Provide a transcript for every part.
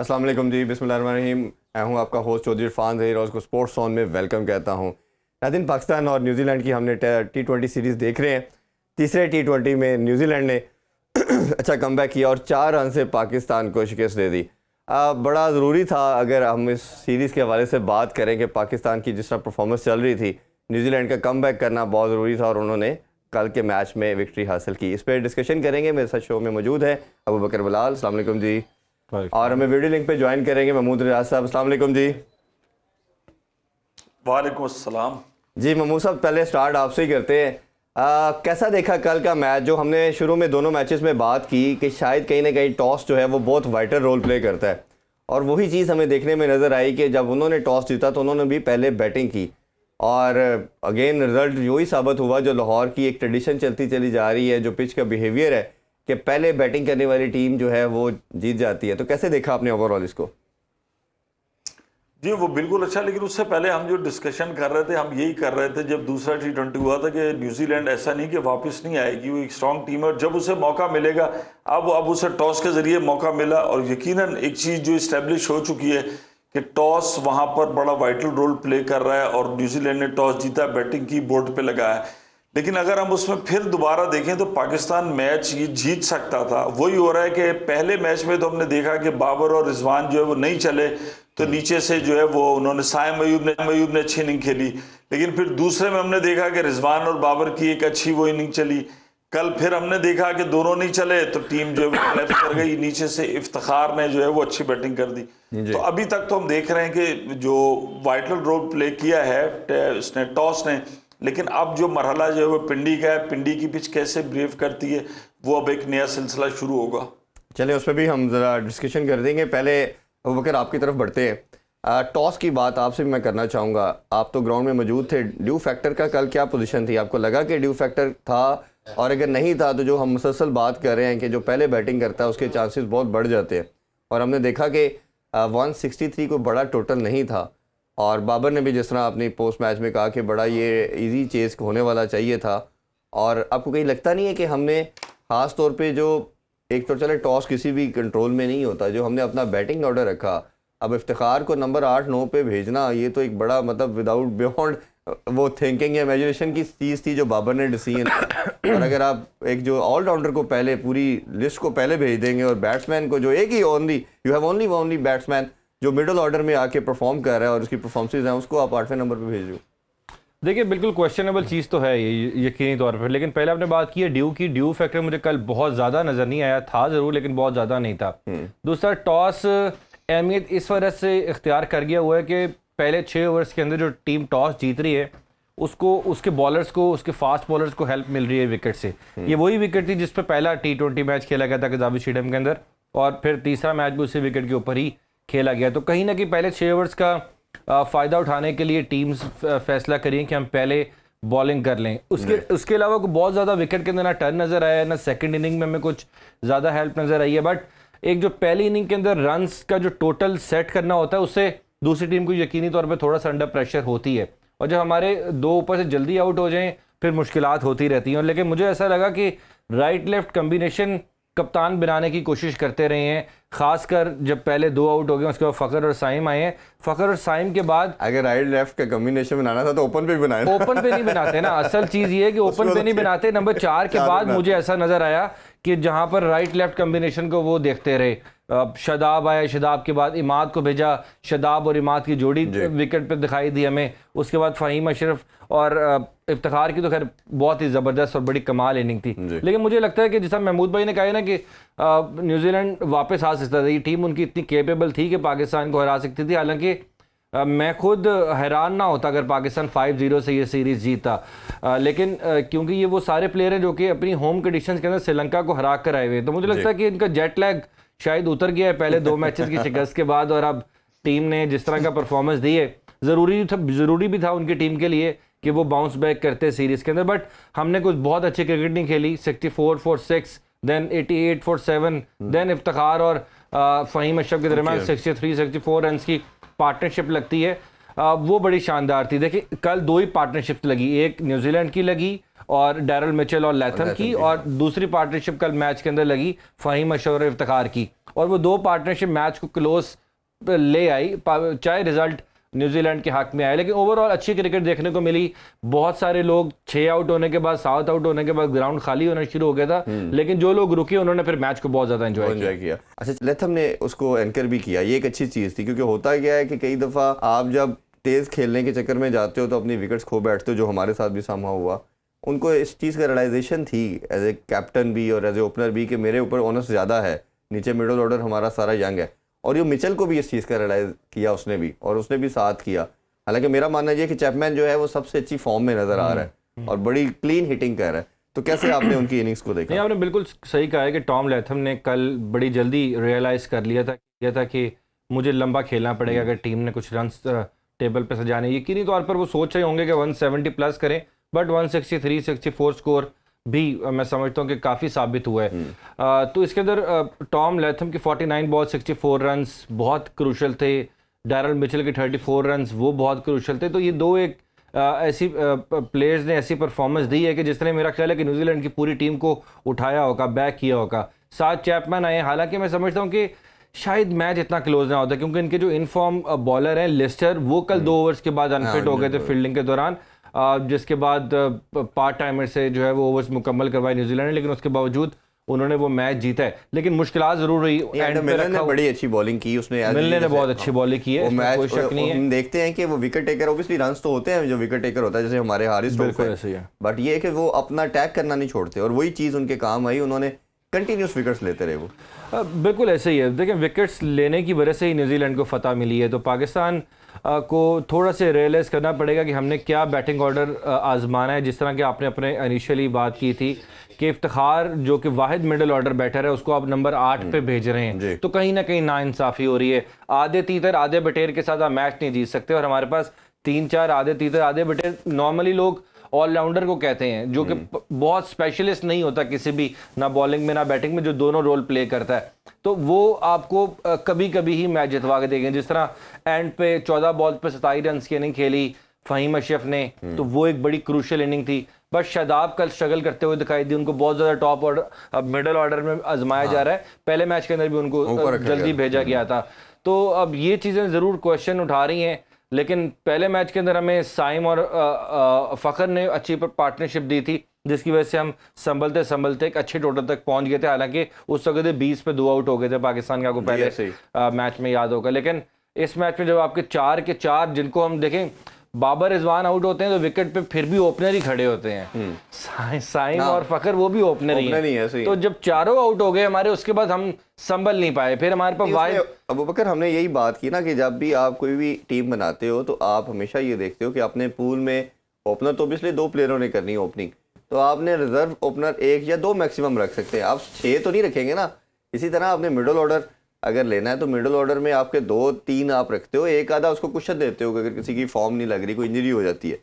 अस्सलाम वालेकुम जी, बिस्मिल्लाहिर्रहमानिर्रहीम। मैं हूं आपका होस्ट चौधरी इरफान ज़हीर और उसको स्पोर्ट्स ऑन में वेलकम कहता हूं। नाज़रीन, पाकिस्तान और न्यूजीलैंड की हमने T20 सीरीज़ देख रहे हैं। तीसरे T20 में न्यूजीलैंड ने अच्छा कमबैक किया और 4 रन से पाकिस्तान को शिकस्त दे दी। बड़ा ज़रूरी था, अगर हम इस सीरीज़ के हवाले से बात करें कि पाकिस्तान की जिस तरह परफॉर्मेंस चल रही थी, न्यूजीलैंड का कमबैक करना बहुत ज़रूरी था और उन्होंने कल के मैच में विक्ट्री हासिल की। इस पर डिस्कशन करेंगे। मेरे साथ शो में मौजूद है अबू बकर बिलाल, अस्सलाम वालेकुम जी, और हमें वीडियो लिंक पे ज्वाइन करेंगे महमूद रियाज साहब। अस्सलाम वालेकुम जी। वालेकुम अस्सलाम जी महमूद साहब, पहले स्टार्ट आपसे ही करते हैं। कैसा देखा कल का मैच? जो हमने शुरू में दोनों मैचेस में बात की कि शायद कहीं ना कहीं टॉस जो है वो बहुत वाइटल रोल प्ले करता है, और वही चीज़ हमें देखने में नज़र आई कि जब उन्होंने टॉस जीता तो उन्होंने भी पहले बैटिंग की, और अगेन रिजल्ट वही साबित हुआ जो लाहौर की एक ट्रेडिशन चलती चली जा रही है, जो पिच का बिहेवियर है कि पहले बैटिंग करने वाली टीम जो है वो जीत जाती है। तो कैसे देखा आपने ओवरऑल इसको? जी, वो बिल्कुल अच्छा। लेकिन उससे पहले हम जो डिस्कशन कर रहे थे, हम यही कर रहे थे जब दूसरा T20 हुआ था कि न्यूजीलैंड ऐसा नहीं कि वापस नहीं आएगी, वो एक स्ट्रांग टीम है और जब उसे मौका मिलेगा, अब उसे टॉस के जरिए मौका मिला और यकीनन एक चीज़ जो इस्टेब्लिश हो चुकी है कि टॉस वहाँ पर बड़ा वाइटल रोल प्ले कर रहा है और न्यूजीलैंड ने टॉस जीता, बैटिंग की, बोर्ड पे लगाया। लेकिन अगर हम उसमें फिर दोबारा देखें तो पाकिस्तान मैच ये जीत सकता था। वही हो रहा है कि पहले मैच में तो हमने देखा कि बाबर और रिजवान जो है वो नहीं चले, तो नीचे से जो है वो उन्होंने साइम अयूब ने अच्छी इनिंग खेली। लेकिन फिर दूसरे में हमने देखा कि रिजवान और बाबर की एक अच्छी वो इनिंग चली। कल फिर हमने देखा कि दोनों नहीं चले तो टीम जो है लेफ्ट कर गई, नीचे से इफ्तिखार ने जो है वो अच्छी बैटिंग कर दी। तो अभी तक तो हम देख रहे हैं कि जो वाइटल रोल प्ले किया है उसने, टॉस ने, लेकिन अब जो मरहला जो है वो पिंडी का है, पिंडी की पिच कैसे ब्रेव करती है वो अब एक नया सिलसिला शुरू होगा। चलिए उस पर भी हम ज़रा डिस्कशन कर देंगे। पहले अबू बकर आपकी तरफ बढ़ते हैं। टॉस की बात आपसे भी मैं करना चाहूँगा। आप तो ग्राउंड में मौजूद थे। ड्यू फैक्टर का कल क्या पोजीशन थी? आपको लगा कि ड्यू फैक्टर था? और अगर नहीं था तो जो हम मुसलसल बात कर रहे हैं कि जो पहले बैटिंग करता है उसके चांसेस बहुत बढ़ जाते हैं, और हमने देखा कि 163 को बड़ा टोटल नहीं था, और बाबर ने भी जिस तरह अपनी पोस्ट मैच में कहा कि बड़ा ये इजी चेस होने वाला चाहिए था। और आपको कहीं लगता नहीं है कि हमने ख़ास तौर पे जो एक तो चले टॉस किसी भी कंट्रोल में नहीं होता, जो हमने अपना बैटिंग ऑर्डर रखा, अब इफ्तिखार को नंबर 8-9 पे भेजना, ये तो एक बड़ा मतलब विदाउट बियॉन्ड वो थिंकिंग या इमेजिनेशन की चीज़ थी जो बाबर ने डिसीजन। और अगर आप एक जो ऑलराउंडर को पहले पूरी लिस्ट को पहले भेज देंगे और बैट्समैन को जो एक ही यू हैव ओनली बैट्समैन जो मिडिल ऑर्डर में आके परफॉर्म कर रहा है और उसकी परफॉर्मेंसेज हैं, उसको आप 8वें नंबर पे भेज रहे हो। देखिए, बिल्कुल क्वेश्चनेबल चीज़ तो है ये यकीनी तौर पर। लेकिन पहले आपने बात की है ड्यू की। ड्यू फैक्टर मुझे कल बहुत ज़्यादा नज़र नहीं आया, था ज़रूर लेकिन बहुत ज़्यादा नहीं था। दूसरा, टॉस अहमियत इस वजह से इख्तियार कर गया हुआ है कि पहले 6 ओवर्स के अंदर जो टीम टॉस जीत रही है उसको, उसके बॉलर्स को, उसके फास्ट बॉलर्स को हेल्प मिल रही है विकेट से। ये वही विकेट थी जिस पर पहला T20 मैच खेला गया था कज़ावी स्टेडियम के अंदर, और फिर तीसरा मैच भी उसी विकेट के ऊपर ही खेला गया। तो कहीं ना कहीं पहले 6 ओवर्स का फ़ायदा उठाने के लिए टीम्स फैसला करिए कि हम पहले बॉलिंग कर लें। उसके अलावा को बहुत ज़्यादा विकेट के अंदर ना टर्न नज़र आया, ना सेकंड इनिंग में हमें कुछ ज़्यादा हेल्प नज़र आई है। बट एक जो पहली इनिंग के अंदर रन्स का जो टोटल सेट करना होता है, उससे दूसरी टीम को यकीनी तौर पर थोड़ा सा अंडर प्रेशर होती है, और जब हमारे 2 ऊपर से जल्दी आउट हो जाएँ फिर मुश्किलात होती रहती हैं। लेकिन मुझे ऐसा लगा कि राइट लेफ्ट कम्बिनेशन कप्तान बनाने की कोशिश करते रहे हैं, खासकर जब पहले 2 आउट हो गए, उसके बाद फ़खर और साइम आए हैं। फ़खर और साइम के बाद अगर राइट लेफ्ट का कम्बिनेशन बनाना था तो ओपन पे भी बनाए। ओपन पे नहीं बनाते ना, असल चीज़ ये है कि ओपन पे नहीं बनाते। नंबर 4 के बाद मुझे ऐसा नज़र आया कि जहाँ पर राइट लेफ्ट कम्बिनेशन को वो देखते रहे। शदाब आया, शदाब के बाद इमाद को भेजा, शदाब और इमाद की जोड़ी विकेट पे दिखाई दी हमें। उसके बाद फ़हीम अशरफ और इफ्तिखार की तो खैर बहुत ही ज़बरदस्त और बड़ी कमाल इनिंग थी। लेकिन मुझे लगता है कि जैसा महमूद भाई ने कहा है ना कि न्यूजीलैंड वापस आ सकता था, ये टीम उनकी इतनी केपेबल थी कि पाकिस्तान को हरा सकती थी। हालांकि मैं खुद हैरान ना होता अगर पाकिस्तान 5-0 से ये सीरीज़ जीता, लेकिन क्योंकि ये वो सारे प्लेयर हैं जो कि अपनी होम कंडीशंस के अंदर श्रीलंका को हरा कर आए हुए, तो मुझे लगता है कि इनका जेट लैग शायद उतर गया है पहले 2 मैचेस की शिकस्त के बाद। और अब टीम ने जिस तरह का परफॉर्मेंस दी है, ज़रूरी भी था उनकी टीम के लिए कि वो बाउंस बैक करते सीरीज़ के अंदर। बट हमने कुछ बहुत अच्छी क्रिकेट नहीं खेली। 64 for 6, then 88 for 7, then Iftikhar और फ़हीम अशरफ के दरमियान 63-64 रन की पार्टनरशिप लगती है, वो बड़ी शानदार थी। देखिए, कल 2 ही पार्टनरशिप्स लगी, एक न्यूजीलैंड की लगी और डैरल मिचेल और लैथम की, और दूसरी पार्टनरशिप कल मैच के अंदर लगी फ़हीम अशरफ और इफ्तिखार की, और वो दो पार्टनरशिप मैच को क्लोज ले आई, चाहे रिजल्ट न्यूजीलैंड के हक में आए, लेकिन ओवरऑल अच्छी क्रिकेट देखने को मिली। बहुत सारे लोग 6 आउट होने के बाद, 7 आउट होने के बाद ग्राउंड खाली होना शुरू हो गया था, लेकिन जो लोग रुके उन्होंने फिर मैच को बहुत ज़्यादा एंजॉय किया। अच्छा, लेथम ने उसको एंकर भी किया, ये एक अच्छी चीज़ थी, क्योंकि होता क्या है कि कई दफ़ा आप जब तेज़ खेलने के चक्कर में जाते हो तो अपनी विकेट्स खो बैठते हो, जो हमारे साथ भी सामना हुआ। उनको इस चीज़ का रियलाइजेशन थी एज ए कैप्टन भी और एज ए ओपनर भी कि मेरे ऊपर ओनस ज़्यादा है, नीचे मिडल ऑर्डर हमारा सारा यंग है, और ये मिचेल को भी इस चीज़ का रियलाइज किया उसने भी, और उसने भी साथ किया। हालांकि मेरा मानना ये कि चैपमैन जो है वो सबसे अच्छी फॉर्म में नज़र आ रहा है और बड़ी क्लीन हिटिंग कर रहा है। तो कैसे आपने उनकी इनिंग्स को देखा? नहीं, आपने बिल्कुल सही कहा है कि टॉम लैथम ने कल बड़ी जल्दी रियलाइज़ कर लिया था कि मुझे लंबा खेलना पड़ेगा अगर टीम ने कुछ रन टेबल पे सजाने। यकीनी तौर पर वो सोच रहे होंगे कि 170 प्लस करें, बट 163, 64 स्कोर भी मैं समझता हूँ कि काफ़ी साबित हुआ है। तो इसके अंदर टॉम लैथम की 49 बॉल 64 रन्स बहुत क्रूशल थे, डैरल मिचेल के 34 रन्स वो बहुत क्रूशल थे। तो ये दो एक ऐसी प्लेयर्स ने ऐसी परफॉर्मेंस दी है कि जिसने मेरा ख्याल है कि न्यूजीलैंड की पूरी टीम को उठाया होगा, बैक किया होगा। 7 चैपमैन आए, हालांकि मैं समझता हूँ कि शायद मैच इतना क्लोज ना होता, क्योंकि इनके जो इनफॉर्म बॉलर हैं लिस्टर, वो कल 2 ओवर्स के बाद अनफिट हो गए थे फील्डिंग के दौरान, जिसके बाद पार्ट टाइमर से जो है वो ओवर्स मुकम्मल करवाए न्यूजीलैंड ने, लेकिन उसके बावजूद उन्होंने वो मैच जीता है। लेकिन मुश्किलात जरूर रही। मिलने ने बड़ी अच्छी बॉलिंग की, उसने मिलने ने बहुत अच्छी बॉलिंग की है, कोई शक नहीं है। हम देखते हैं कि वो विकेट टेकर, ऑब्वियसली रन्स तो होते हैं जो विकेट टेकर होता है, जैसे हमारे हारिस स्टोक्स है, बट ये है कि वो अपना अटैक करना नहीं छोड़ते, और वही चीज़ उनके काम आई, उन्होंने कंटिन्यूस विकेट्स लेते रहे वो। बिल्कुल ऐसे ही है। देखिए, विकेट्स लेने की वजह से ही न्यूजीलैंड को फतह मिली है, तो पाकिस्तान को थोड़ा से रियलाइज़ करना पड़ेगा कि हमने क्या बैटिंग ऑर्डर आजमाना है। जिस तरह की आपने अपने इनिशियली बात की थी कि इफ्तिखार जो कि वाहिद मिडल ऑर्डर बैटर है उसको आप नंबर 8 पे भेज रहे हैं, तो कहीं ना कहीं नाइंसाफ़ी हो रही है। आधे तीतर आधे बटेर के साथ आप मैच नहीं जीत सकते, और हमारे पास 3-4 आधे तीतर आधे बटेर नॉर्मली लोग ऑलराउंडर को कहते हैं, जो कि बहुत स्पेशलिस्ट नहीं होता किसी भी, ना बॉलिंग में ना बैटिंग में, जो दोनों रोल प्ले करता है। तो वो आपको कभी कभी ही मैच जितवा के देंगे। जिस तरह एंड पे 14 बॉल पे 27 रन की इनिंग खेली फ़हीम अशरफ ने, तो वो एक बड़ी क्रूशल इनिंग थी। बस शादाब कल स्ट्रगल करते हुए दिखाई दी, उनको बहुत ज़्यादा टॉप ऑर्डर मिडल ऑर्डर में आजमाया जा रहा है। पहले मैच के अंदर भी उनको जल्दी भेजा गया था। तो अब ये चीज़ें ज़रूर क्वेश्चन उठा रही हैं, लेकिन पहले मैच के अंदर हमें साइम और फ़खर ने अच्छी पार्टनरशिप दी थी, जिसकी वजह से हम संभलते संभलते एक अच्छे टोटल तक पहुंच गए थे। हालांकि उस वक्त 20 पे 2 आउट हो गए थे पाकिस्तान के, आपको पहले मैच में याद होगा। लेकिन इस मैच में जब आपके 4 के 4 जिनको हम देखें, बाबर रिजवान आउट होते हैं तो विकेट पे फिर भी ओपनर ही खड़े होते हैं, साइम और फखर वो भी ओपनर ही हैं। तो जब चारों आउट हो गए हमारे, उसके बाद हम संभल नहीं पाए, फिर हमारे पास वाइड। अबू बकर, हमने यही बात की ना कि जब भी आप कोई भी टीम बनाते हो तो आप हमेशा ये देखते हो कि अपने पूल में ओपनर तो ऑब्वियसली 2 प्लेयरों ने करनी है ओपनिंग, तो आपने रिजर्व ओपनर 1 या 2 मैक्सिमम रख सकते हैं, आप 6 तो नहीं रखेंगे ना। इसी तरह आपने मिडल ऑर्डर अगर लेना है तो मिडल ऑर्डर में आपके 2-3 आप रखते हो, एक आधा उसको कुशन देते हो अगर किसी की फॉर्म नहीं लग रही, कोई इंजरी हो जाती है।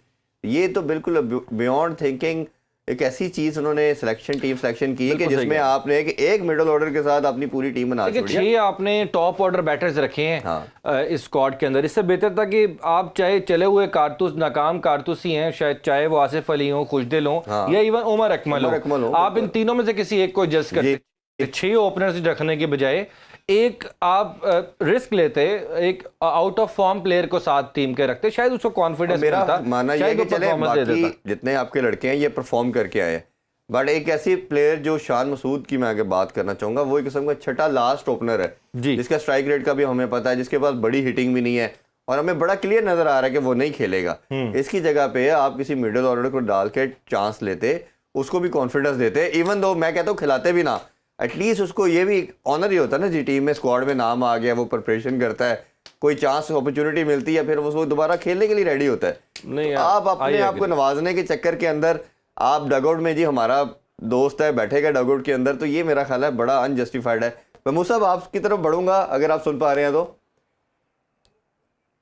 ये तो बिल्कुल बियॉन्ड थिंकिंग एक ऐसी चीज उन्होंने टीम सिलेक्शन की कि जिसमें आपने एक मिडल ऑर्डर के साथ अपनी पूरी टीम बना दी। 6 आपने टॉप ऑर्डर बैटर्स रखे हैं इस स्क्वाड के अंदर। इससे बेहतर था कि आप चाहे चले हुए कारतूस, नाकाम कारतूस ही हैं शायद, चाहे वो आसिफ अली हो, खुशदिल हो या इवन उमर अकमल हो, आप इन तीनों में से किसी एक को एडजस्ट करते। 6 ओपनर्स रखने के बजाय एक आप रिस्क लेते, एक आउट ऑफ फॉर्म प्लेयर को साथ टीम के रखते, शायद उसको कॉन्फिडेंस मिलता। मेरा मानना यह है कि चले बाकी जितने आपके लड़के हैं ये परफॉर्म करके आए हैं, बट एक ऐसी प्लेयर जो शान मसूद की मैं आगे बात करना चाहूंगा, वो एक किस्म का छठा लास्ट ओपनर है जिसका स्ट्राइक रेट का भी हमें पता है, जिसके पास बड़ी हिटिंग भी नहीं है, और हमें बड़ा क्लियर नजर आ रहा है कि वो नहीं खेलेगा। इसकी जगह पे आप किसी मिडिल ऑर्डर को डाल के चांस लेते, उसको भी कॉन्फिडेंस देते, इवन दो मैं कहता हूँ खिलाते भी ना, एटलीस्ट उसको ये भी ऑनर ही होता है ना जी, टीम में स्क्वाड में नाम आ गया, वो प्रिपरेशन करता है, कोई चांस अपॉर्चुनिटी मिलती है, फिर वो दोबारा खेलने के लिए रेडी होता है। नहीं, तो आप अपने आप को नवाजने के चक्कर के अंदर आप डगआउट में, जी हमारा दोस्त है बैठेगा डगआउट के अंदर, तो ये मेरा ख्याल है बड़ा अनजस्टिफाइड है। महमूद साहब आपकी तरफ बढ़ूंगा अगर आप सुन पा रहे हैं तो।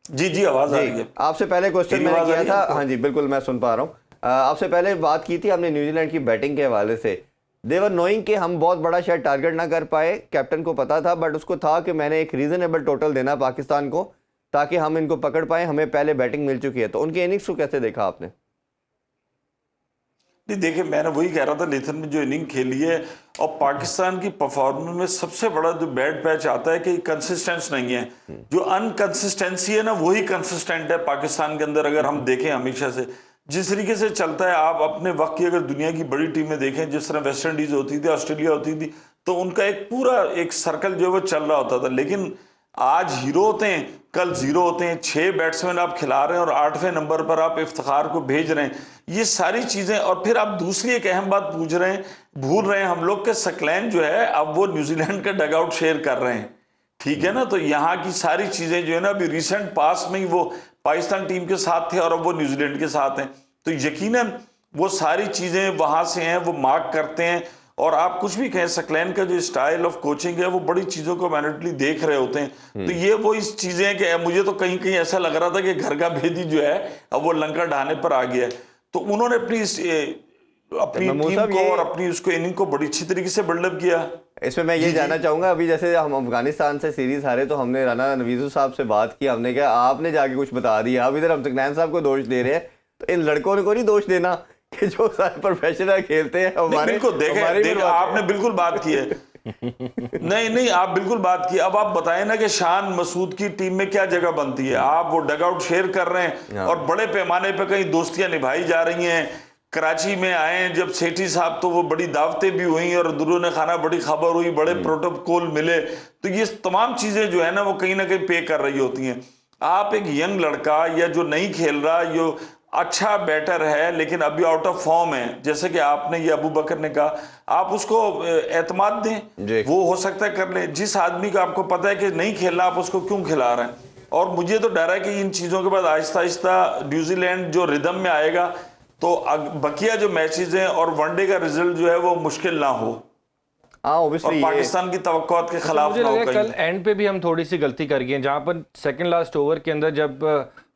जी आवाज आ रही है। आपसे पहले क्वेश्चन मैंने किया था, हाँ जी बिल्कुल मैं सुन पा रहा हूँ। आपसे पहले बात की थी हमने न्यूजीलैंड की बैटिंग के हवाले से, देवर नोइंग कि हम बहुत बड़ा शायद टारगेट ना कर पाए, कैप्टन को पता था, बट उसको था कि मैंने एक रीजनेबल टोटल देना पाकिस्तान को ताकि हम इनको पकड़ पाए, हमें पहले बैटिंग मिल चुकी है। तो उनकी इनिंग्स को कैसे देखा आपने? नहीं देखिए, मैंने वही कह रहा था, लेथन में जो इनिंग खेली है और पाकिस्तान की परफॉर्मेंस में सबसे बड़ा जो बैड पैच आता है कि कंसिस्टेंस नहीं है। जो अनकंसिस्टेंसी है ना, वही कंसिस्टेंट है पाकिस्तान के अंदर। अगर हम देखें हमेशा से जिस तरीके से चलता है, आप अपने वक्त की अगर दुनिया की बड़ी टीमें देखें, जिस तरह वेस्ट इंडीज होती थी, ऑस्ट्रेलिया होती थी, तो उनका एक पूरा एक सर्कल जो है वो चल रहा होता था। लेकिन आज हीरो होते हैं, कल जीरो होते हैं। 6 बैट्समैन आप खिला रहे हैं और 8वें नंबर पर आप इफ्तिखार को भेज रहे हैं, ये सारी चीजें। और फिर आप दूसरी एक अहम बात पूछ रहे हैं, भूल रहे हैं हम लोग के सकलैन जो है अब वो न्यूजीलैंड का डगआउट शेयर कर रहे हैं, ठीक है ना। तो यहाँ की सारी चीजें जो है ना, अभी रिसेंट पास में ही वो पाकिस्तान टीम के साथ थे और अब वो न्यूजीलैंड के साथ हैं, तो यकीनन वो सारी चीजें वहां से हैं, वो मार्क करते हैं। और आप कुछ भी कहें, सकलैन का जो स्टाइल ऑफ कोचिंग है वो बड़ी चीजों को मैनेटली देख रहे होते हैं। तो ये वो इस चीजें हैं कि मुझे तो कहीं कहीं ऐसा लग रहा था कि घर का भेदी जो है अब वो लंका ढाने पर आ गया है। तो उन्होंने अपनी टीम को और अपनी उसको इनिंग को बड़ी अच्छी तरीके से बिल्डअप किया। इसमें मैं ये जानना चाहूंगा, अभी जैसे हम अफगानिस्तान से सीरीज हारे तो हमने राना नवीजू साहब से बात की, हमने कहा आपने जाके कुछ बता दिया, अब इधर हम सकलैन साहब को दोष दे रहे हैं, तो इन लड़कों को नहीं दोष देना कि जो सारे प्रोफेशनल खेलते हैं हमारे। बिल्कुल देखें आपने बिल्कुल बात की है। नहीं आप बिल्कुल बात की। अब आप बताएं ना कि शान मसूद की टीम में क्या जगह बनती है। आप वो डगआउट शेयर कर रहे हैं और बड़े पैमाने पे कहीं दोस्तियां निभाई जा रही हैं। कराची में आए जब सेठी साहब, तो वो बड़ी दावतें भी हुई और दुरूने खाना बड़ी खबर हुई, बड़े प्रोटोकॉल मिले। तो ये तमाम चीजें जो है ना वो कहीं ना कहीं पे कर रही होती हैं। आप एक यंग लड़का या जो नहीं खेल रहा, जो अच्छा बैटर है लेकिन अभी आउट ऑफ फॉर्म है, जैसे कि आपने ये अबू बकर ने कहा, आप उसको एतमाद दें, वो हो सकता है कर ले। जिस आदमी को आपको पता है कि नहीं खेलना, आप उसको क्यों खिला रहे हैं? और मुझे तो डर है कि इन चीजों के बाद आहिस्ता आहिस्ता न्यूजीलैंड जो रिदम में आएगा तो बकिया जो मैचेस हैं और वनडे का रिजल्ट जो है वो मुश्किल ना हो, और पाकिस्तान की तवक्कुआत के खिलाफ ना हो। कल एंड पे भी हम थोड़ी सी गलती कर गए, जहां पर सेकंड लास्ट ओवर के अंदर जब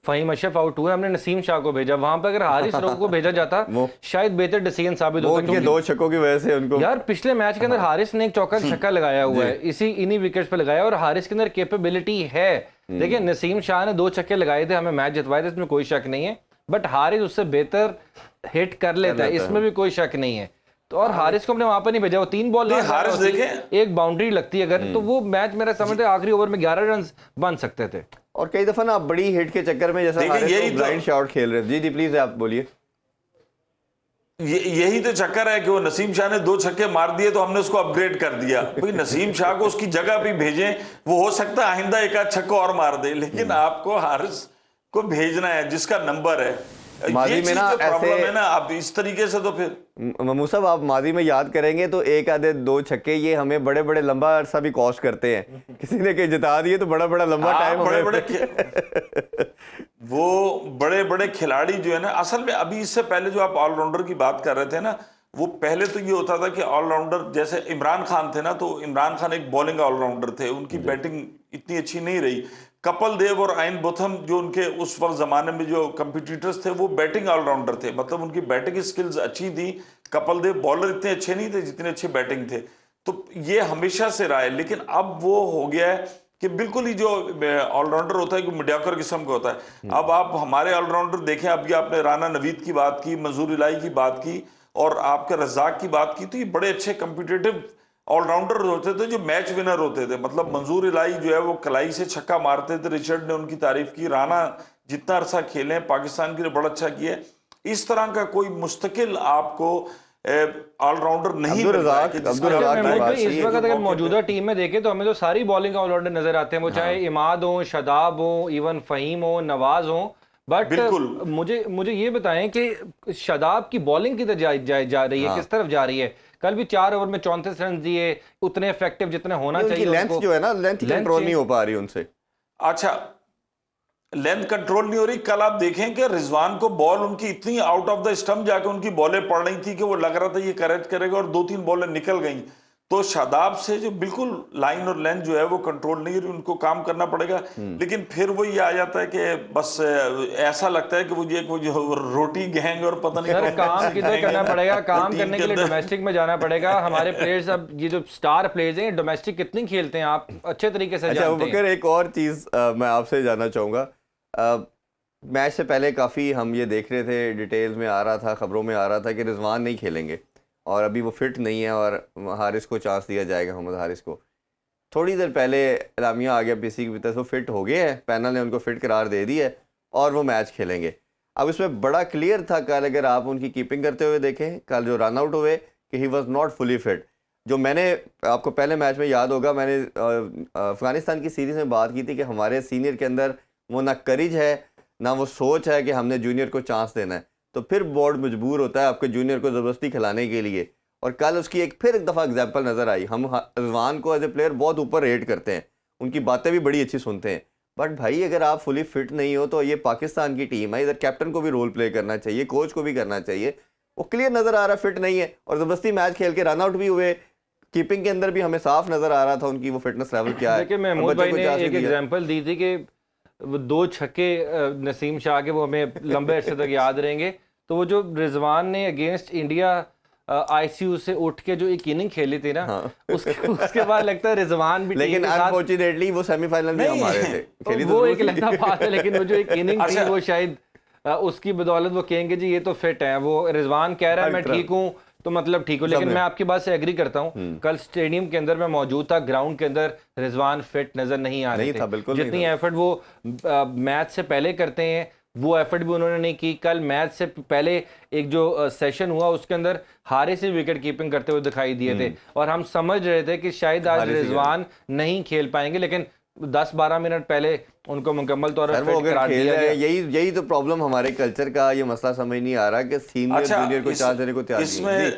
फहीम अशरफ आउट हुए, हमने नसीम शाह को भेजा। वहां पर अगर हारिस रऊफ को भेजा जाता शायद बेहतर डिसीजन साबित होता। उनके 2 छक्कों की वजह से उनको, यार पिछले मैच के अंदर हारिस ने एक चौका छक्का लगाया हुआ है, इन्हीं विकेट्स पे लगाया, और हारिस के अंदर कैपेबिलिटी है। देखिए नसीम शाह ने 2 छक्के लगाए थे, हमें मैच जितवाए थे, इसमें कोई शक नहीं है, बट हारिस उससे बेहतर हिट कर लेता है, इसमें भी कोई शक नहीं है। तो और हारिस को हमने वहां पर नहीं भेजा, वो 3 बॉल हारिस देखें, एक बाउंड्री लगती है अगर, तो वो मैच मेरा समझते आखिरी ओवर में 11 रन बन सकते थे। और कई दफा ना आप बड़ी हिट के चक्कर में, जैसा हारिस ब्लाइंड शॉट खेल रहे थे। जी प्लीज आप बोलिए। यही तो चक्कर है कि वो नसीम शाह ने 2 छक्के मार दिए तो हमने उसको अपग्रेड कर दिया। भाई नसीम शाह को उसकी जगह भी भेजें, वो हो सकता है आइंदा एक आध छक्का और मार दे, लेकिन आपको हारिस को भेजना है जिसका नंबर है। मादी में ना ऐसे है ना, आप इस तरीके से तो फिर ममू साहब आप मादी में याद करेंगे तो एक आधे 2 छक्के ये हमें बड़े बड़े लंबा अरसा भी कॉस्ट करते हैं। किसी ने कहीं जिता दिए तो बड़ा बड़ा लंबा टाइम वो बड़े बड़े खिलाड़ी जो है ना, असल में अभी इससे पहले जो आप ऑलराउंडर की बात कर रहे थे ना, वो पहले तो ये होता था कि ऑलराउंडर जैसे इमरान खान थे ना, तो इमरान खान एक बॉलिंग ऑलराउंडर थे, उनकी बैटिंग इतनी अच्छी नहीं रही। कपिल देव और आयन बोथम जो उनके उस वक्त जमाने में जो कंपिटिटर्स थे, वो बैटिंग ऑलराउंडर थे, मतलब उनकी बैटिंग स्किल्स अच्छी थी। कपिल देव बॉलर इतने अच्छे नहीं थे जितने अच्छे बैटिंग थे, तो ये हमेशा से रहा है। लेकिन अब वो हो गया है कि बिल्कुल ही जो ऑलराउंडर होता है कि मीडियोकर किस्म का होता है। अब आप हमारे ऑलराउंडर देखें, अभी आपने राना नवीद की बात की, मंजूर इलाही की बात की और आपके रज़ाक की बात की, तो ये बड़े अच्छे कम्पिटिटिव ऑलराउंडर होते थे जो मैच विनर होते थे। मतलब मंजूर इलाही जो है वो कलाई से छक्का मारते थे, रिचर्ड ने उनकी तारीफ की। राना जितना अरसा खेले पाकिस्तान के लिए बड़ा अच्छा किया। इस तरह का कोई मुस्तकिल आपको ऑलराउंडर नहीं मिलता है। इस वक्त अगर मौजूदा टीम में देखें तो हमें तो सारी बॉलिंग ऑलराउंडर नजर आते हैं, वो चाहे इमाद हो, शादाब हो, इवन फहीम हो, नवाज हो। बट मुझे ये बताएं कि शादाब की बॉलिंग किधर जा रही है, किस तरफ जा रही है? कल भी 4 ओवर में 34 रन दिए, उतने इफेक्टिव जितने होना चाहिए। लेंथ जो है ना, लेंथ कंट्रोल नहीं हो पा रही उनसे। अच्छा, लेंथ कंट्रोल नहीं हो रही। कल आप देखें कि रिजवान को बॉल उनकी इतनी आउट ऑफ द स्टंप जाके उनकी बॉलें पड़ रही थी कि वो लग रहा था ये करेक्ट करेगा, और 2-3 बॉलें निकल गई। तो शादाब से जो बिल्कुल लाइन और लेंथ जो है वो कंट्रोल नहीं हो रही, उनको काम करना पड़ेगा। लेकिन फिर वो ये आ जाता है कि बस ऐसा लगता है कि वो जो रोटी गैंग और पता नहीं सर काम किधर करना पड़ेगा। काम करने के लिए डोमेस्टिक में जाना पड़ेगा। हमारे प्लेयर्स, अब ये जो स्टार प्लेयर्स हैं डोमेस्टिक कितनी खेलते हैं आप अच्छे तरीके से जानते हैं। एक और चीज मैं आपसे जानना चाहूंगा, मैच से पहले काफ़ी हम ये देख रहे थे, डिटेल्स में आ रहा था, ख़बरों में आ रहा था कि रिजवान नहीं खेलेंगे और अभी वो फिट नहीं है और हारिस को चांस दिया जाएगा, मोहम्मद हारिस को। थोड़ी देर पहले एलामिया आ गया पीसी की तरफ से, वो फिट हो गए हैं, पैनल ने उनको फिट करार दे दी है और वो मैच खेलेंगे। अब इसमें बड़ा क्लियर था कल, अगर आप उनकी कीपिंग करते हुए देखें, कल जो रन आउट हुए कि he was not fully fit. जो मैंने आपको पहले मैच में याद होगा, मैंने अफ़गानिस्तान की सीरीज़ में बात की थी कि हमारे सीनियर के अंदर वो ना करेज है ना वो सोच है कि हमने जूनियर को चांस देना है, तो फिर बोर्ड मजबूर होता है आपके जूनियर को ज़बरदस्ती खिलाने के लिए। और कल उसकी एक दफ़ा एग्जाम्पल नज़र आई। हम रिजवान को एज ए प्लेयर बहुत ऊपर रेट करते हैं, उनकी बातें भी बड़ी अच्छी सुनते हैं, बट भाई अगर आप फुली फिट नहीं हो तो ये पाकिस्तान की टीम है, इधर कैप्टन को भी रोल प्ले करना चाहिए, कोच को भी करना चाहिए। वो क्लियर नज़र आ रहा है फिट नहीं है और ज़बरदस्ती मैच खेल के रन आउट भी हुए। कीपिंग के अंदर भी हमें साफ नज़र आ रहा था उनकी वो फिटनेस लेवल क्या है। देखिए महमूद भाई ने एक एग्जांपल दी थी कि वो 2 छक्के नसीम शाह के वो हमें लंबे अरसे तक याद रहेंगे। तो वो जो रिजवान ने अगेंस्ट इंडिया आईसीयू से उठ के जो एक इनिंग खेली थी ना, उसके बाद लगता है रिजवान भी, लेकिन अनफॉर्चुनेटली वो सेमीफाइनल में हम हारे थे। खेली वो एक अलग बात है, लेकिन वो जो एक इनिंग थी वो शायद उसकी बदौलत वो कहेंगे जी ये तो फिट है। वो रिजवान कह रहा है मैं ठीक हूँ तो मतलब ठीक हो, लेकिन मैं आपकी बात से एग्री करता हूँ। कल स्टेडियम के अंदर मैं मौजूद था, ग्राउंड के अंदर रिजवान फिट नजर नहीं आ रहे थे। जितनी एफर्ट वो मैच से पहले करते हैं वो एफर्ट भी उन्होंने नहीं की। कल मैच से पहले एक जो सेशन हुआ उसके अंदर हारिस से विकेट कीपिंग करते हुए दिखाई दिए थे और हम समझ रहे थे कि शायद आज रिजवान नहीं खेल पाएंगे, लेकिन 10-12 मिनट पहले उनको मुकम्मल तौर पर फिट करार दिया गया। यही तो प्रॉब्लम हमारे कल्चर का, ये मसला समझ नहीं आ रहा कि सीनियर जूनियर को चांस देने को तैयार नहीं।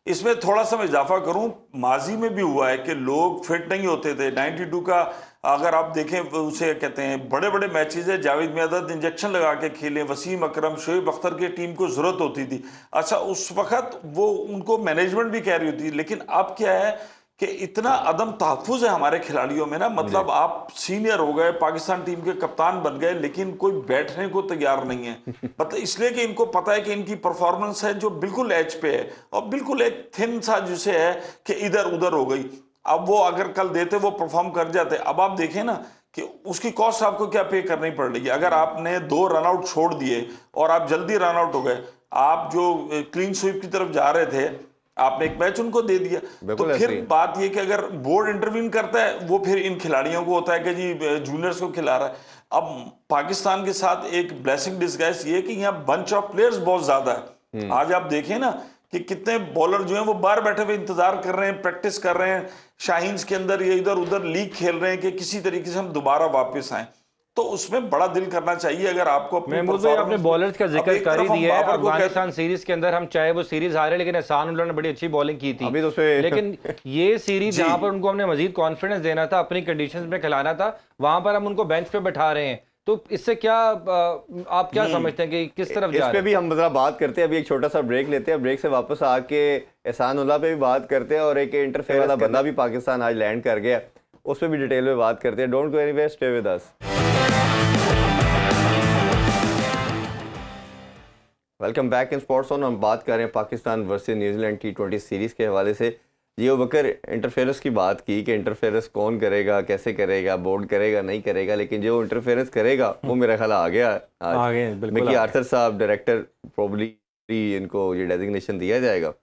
इसमें थोड़ा सा मैं इजाफा करूं, माजी में भी हुआ है कि लोग फिट नहीं होते थे। 92 का अगर आप देखें, उसे कहते हैं बड़े बड़े मैचेस है, जावेद मियादाद इंजेक्शन लगा के खेले, वसीम अकरम, शोएब अख्तर की टीम को जरूरत होती थी। अच्छा, उस वक्त वो उनको मैनेजमेंट भी कह रही होती, लेकिन अब क्या है कि इतना अदम तहफ्फुज़ है हमारे खिलाड़ियों में ना, मतलब आप सीनियर हो गए, पाकिस्तान टीम के कप्तान बन गए, लेकिन कोई बैठने को तैयार नहीं है। मतलब इसलिए कि इनको पता है कि इनकी परफॉर्मेंस है जो बिल्कुल एज पे है और बिल्कुल एक थिन सा जिसे है कि इधर उधर हो गई। अब वो अगर कल देते वो परफॉर्म कर जाते। अब आप देखें ना कि उसकी कॉस्ट आपको क्या पे करनी पड़ रही है। अगर आपने 2 रन आउट छोड़ दिए और आप जल्दी रन आउट हो गए, आप जो क्लीन स्वीप की तरफ जा रहे थे, आपने एक मैच उनको दे दिया। तो फिर बात ये कि अगर बोर्ड इंटरवीन करता है, वो फिर इन खिलाड़ियों को होता है कि जी जूनियर्स को खिला रहा है। अब पाकिस्तान के साथ एक ब्लेसिंग डिस्गाइज ये कि यहाँ बंच ऑफ प्लेयर्स बहुत ज्यादा है। आज आप देखें ना कि कितने बॉलर जो हैं वो बाहर बैठे हुए इंतजार कर रहे हैं, प्रैक्टिस कर रहे हैं, शाहीन्स के अंदर ये इधर उधर लीग खेल रहे हैं कि किसी तरीके से हम दोबारा वापस आए। तो उसमें बड़ा दिल करना चाहिए। अगर आपको अपने बॉलर्स का जिक्र कर ही दिया है, अफगानिस्तान सीरीज के अंदर हम चाहे वो सीरीज हारे, लेकिन एहसान उल्लाह ने बड़ी अच्छी बॉलिंग की थी। लेकिन ये सीरीज जहां पर उनको हमने मजीद कॉन्फिडेंस देना था, अपनी कंडीशंस में खिलाना था, वहां पर हम उनको बेंच पे बैठा रहे हैं। तो इससे क्या आप क्या समझते हैं कि किस तरफ जा रहे हैं? इस पे भी हम जरा बात करते हैं। अभी एक छोटा सा ब्रेक लेते हैं, ब्रेक से वापस आके एहसान उल्लाह पे भी बात करते हैं और एक इंटरफेयर वाला बंदा भी पाकिस्तान आज लैंड कर गया, उस पर भी डिटेल में बात करते हैं। Don't go anywhere, stay with us. Welcome back in sports on. हम बात कर रहे हैं Pakistan versus New Zealand T20 series के हवाले से। जियो बकर इंटरफेरेंस की बात की कि इंटरफेरेंस कौन करेगा, कैसे करेगा, बोर्ड करेगा नहीं करेगा, लेकिन जो इंटरफेरेंस करेगा वो मेरा ख्याल आ गया आज। मिकी आर्थर साहब डायरेक्टर, प्रोबली इनको ये डेजिग्नेशन दिया जाएगा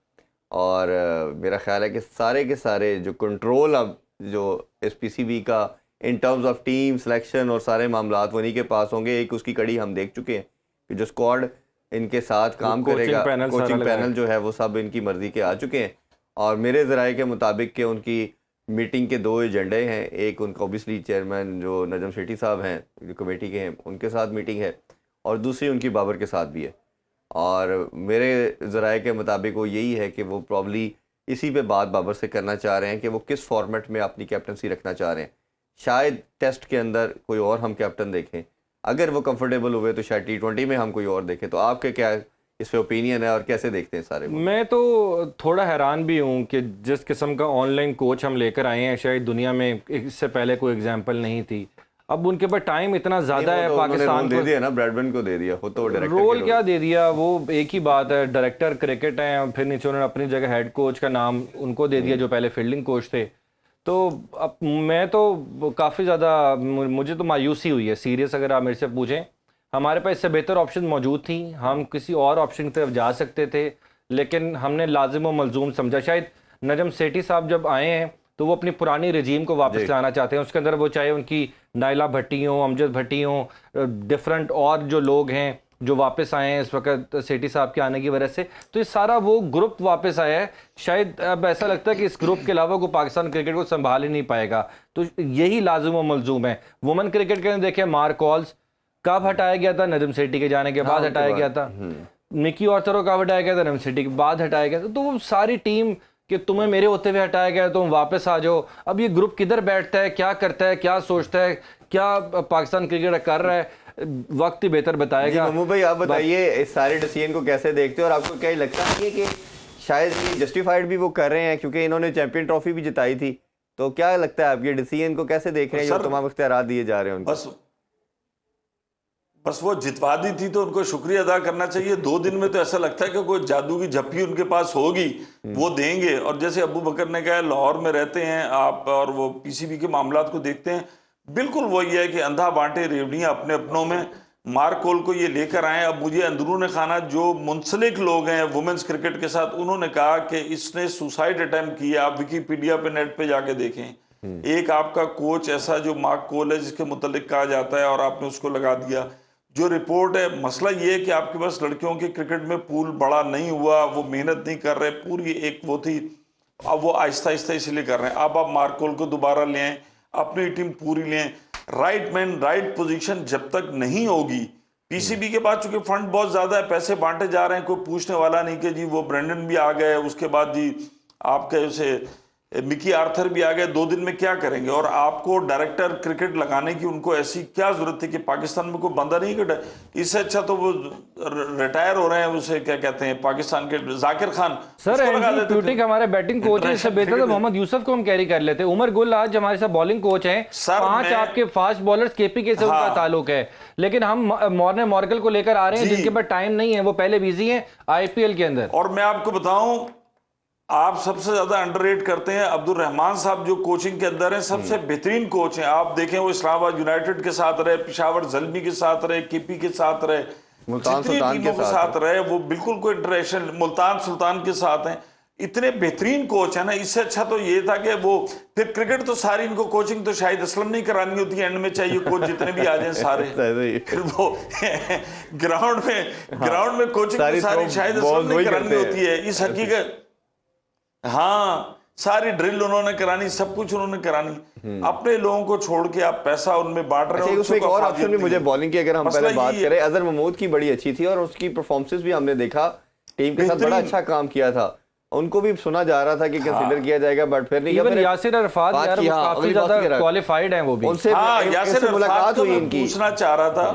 और मेरा ख्याल है कि सारे के सारे जो कंट्रोल अब जो SPCB का in terms of team selection और सारे मामलात वहीं के पास होंगे। एक उसकी कड़ी हम देख चुके हैं कि जो स्क्वाड इनके साथ काम करेगा, कोचिंग पैनल जो है वो सब इनकी मर्जी के आ चुके हैं। और मेरे ज़राए के मुताबिक कि उनकी मीटिंग के 2 एजेंडे हैं। एक उनका ओबियसली चेयरमैन जो नजम शेट्टी साहब हैं जो कमेटी के हैं, उनके साथ मीटिंग है और दूसरी उनकी बाबर के साथ भी है। और मेरे ज़राए के मुताबिक वो यही है कि वो प्रॉब्ली इसी पे बात बाबर से करना चाह रहे हैं कि वो किस फॉर्मेट में अपनी कैप्टनसी रखना चाह रहे हैं। शायद टेस्ट के अंदर कोई और हम कैप्टन देखें, अगर वो कंफर्टेबल हुए तो शायद T20 में हम कोई और देखें। तो आपके क्या इस पे ओपिनियन है और कैसे देखते हैं सारे? मैं तो थोड़ा हैरान भी हूँ कि जिस किस्म का ऑनलाइन कोच हम लेकर आए हैं, शायद दुनिया में इससे पहले कोई एग्जांपल नहीं थी। अब उनके पास टाइम इतना ज्यादा है, पाकिस्तान को दे दिया ना, ब्रैडबर्न को दे दिया, वो तो डायरेक्टर रोल क्या दे दिया, वो एक ही बात है, डायरेक्टर क्रिकेट है, फिर नीचे उन्होंने अपनी जगह हेड कोच का नाम उनको दे दिया जो पहले फील्डिंग कोच थे। तो अब मैं तो काफ़ी ज़्यादा मुझे तो मायूसी हुई है सीरियस, अगर आप मेरे से पूछें। हमारे पास इससे बेहतर ऑप्शन मौजूद थी, हम किसी और ऑप्शन की तरफ जा सकते थे, लेकिन हमने लाजिम व मलजूम समझा। शायद नजम सेठी साहब जब आए हैं तो वो अपनी पुरानी रजीम को वापस लाना चाहते हैं। उसके अंदर वो चाहे उनकी नाइला भट्टी हो, अमजद भट्टी हो, डिफरेंट और जो लोग हैं जो वापस आए हैं इस वक्त सेठी साहब के आने की वजह से, तो ये सारा वो ग्रुप वापस आया है। शायद अब ऐसा लगता है कि इस ग्रुप के अलावा कोई पाकिस्तान क्रिकेट को संभाल ही नहीं पाएगा। तो यही लाजिम व मलजूम है। वुमेन क्रिकेट के अंदर देखें, मार्क कॉल्स कब हटाया गया था? नजम सेठी के जाने के बाद हटाया गया था। निकी ऑर्थरो कब हटाया गया था? नजम सेठी के बाद हटाया गया था। तो वो सारी टीम कि तुम्हें मेरे होते हुए हटाया गया, तुम वापस आ जाओ। अब ये ग्रुप किधर बैठता है, क्या करता है, क्या सोचता है, क्या पाकिस्तान क्रिकेट कर रहा है, वक्त ही बेहतर बताएगा। ममू भाई आप बताइए इस सारे डिसीजन को कैसे देखते हो, और आपको क्या लगता है कि शायद ये जस्टिफाइड भी वो कर रहे हैं क्योंकि इन्होंने चैंपियन ट्रॉफी भी जिताई थी? तो क्या लगता है आप ये डिसीजन को कैसे देख रहे हैं, जो तमाम इख्तियार दिए जा रहे हैं उनको? बस वो जितवा दी थी तो उनको शुक्रिया अदा करना चाहिए। 2 दिन में तो ऐसा लगता है कि कोई जादू की झप्पी उनके पास होगी, वो देंगे। और जैसे अबू बकर ने कहा, लाहौर में रहते हैं आप और वो पीसीबी के मामलात को देखते हैं, बिल्कुल वही है कि अंधा बांटे रेवड़ियां अपने अपनों में। मार्क कोल को ये लेकर आए। अब मुझे अंदरून खाना जो मुंसलिक लोग हैं वुमेन्स क्रिकेट के साथ, उन्होंने कहा कि इसने सुसाइड अटेम्प्ट किया। आप विकीपीडिया पे नेट पे जाके देखें, एक आपका कोच ऐसा जो मार्क कोल है जिसके मुतल्लिक कहा जाता है, और आपने उसको लगा दिया। जो रिपोर्ट है, मसला ये है कि आपके पास लड़कियों के क्रिकेट में पूल बड़ा नहीं हुआ, वो मेहनत नहीं कर रहे, पूरी एक वो थी। अब वो आहिस्ता आहिस्ता इसलिए कर रहे हैं। अब आप मार्क कोल को दोबारा ले आए, अपनी टीम पूरी लें। राइट मैन राइट पोजीशन जब तक नहीं होगी, पीसीबी के पास चूंकि फंड बहुत ज्यादा है, पैसे बांटे जा रहे हैं, कोई पूछने वाला नहीं कि जी वो ब्रेंडन भी आ गए, उसके बाद जी आपके उसे मिकी आर्थर भी आ गए, 2 दिन में क्या करेंगे? और आपको डायरेक्टर क्रिकेट लगाने की उनको ऐसी क्या जरूरत थी कि पाकिस्तान में कोई बंदा नहीं कटा? इससे अच्छा तो वो रिटायर हो रहे हैं, उसे क्या कहते हैं पाकिस्तान के, जाकिर खान सर। एंड्रू हमारे बैटिंग कोच है, इससे बेहतर तो मोहम्मद यूसुफ को हम कैरी कर लेते। उमर गुल आज हमारे साथ बॉलिंग कोच हैं। 5 आपके फास्ट बॉलर्स केपीके से उनका ताल्लुक है, लेकिन हम मॉर्ने मॉर्कल को लेकर आ रहे हैं जिनके पास टाइम नहीं है, वो पहले बिजी हैं आईपीएल के अंदर। और मैं आपको बताऊं, आप सबसे ज्यादा अंडररेट करते हैं अब्दुल रहमान साहब, जो कोचिंग के अंदर हैं, सबसे बेहतरीन कोच हैं। आप देखें, वो इस्लामाबाद यूनाइटेड के साथ रहे, पेशावर जल्मी के साथ रहे, केपी के साथ रहे, मुल्तान जितनी सुल्तान टीमों के साथ रहे, वो बिल्कुल कोई इंटरनेशनल, मुल्तान सुल्तान के साथ हैं। इतने बेहतरीन कोच है ना। इससे अच्छा तो ये था कि वो फिर क्रिकेट तो सारी इनको कोचिंग तो शाहिद असलम नहीं करानी होती है, एंड में चाहिए कोच जितने भी आ जाए सारे। फिर वो ग्राउंड में कोचिंग तो सारी शाहिद असलम नहीं करानी होती है। इस हकीकत, हाँ, सारी ड्रिल उन्होंने करानी, सब कुछ उन्होंने करानी। अपने लोगों को छोड़ के आप पैसा उनमें बांट रहे हो। उसमें एक और ऑप्शन भी मुझे बॉलिंग की, अगर हम पहले बात करें, अजहर महमूद की बड़ी अच्छी थी और उसकी परफॉर्मेंस भी हमने देखा, टीम के साथ बड़ा अच्छा काम किया था। उनको भी सुना जा रहा था कि कंसीडर किया जाएगा, बट फिर नहीं। इवन यासिर अरफात यार वो काफी ज्यादा क्वालिफाइड हैं, वो भी। उनसे मुलाकात हुई इनकी, पूछना चाह रहा था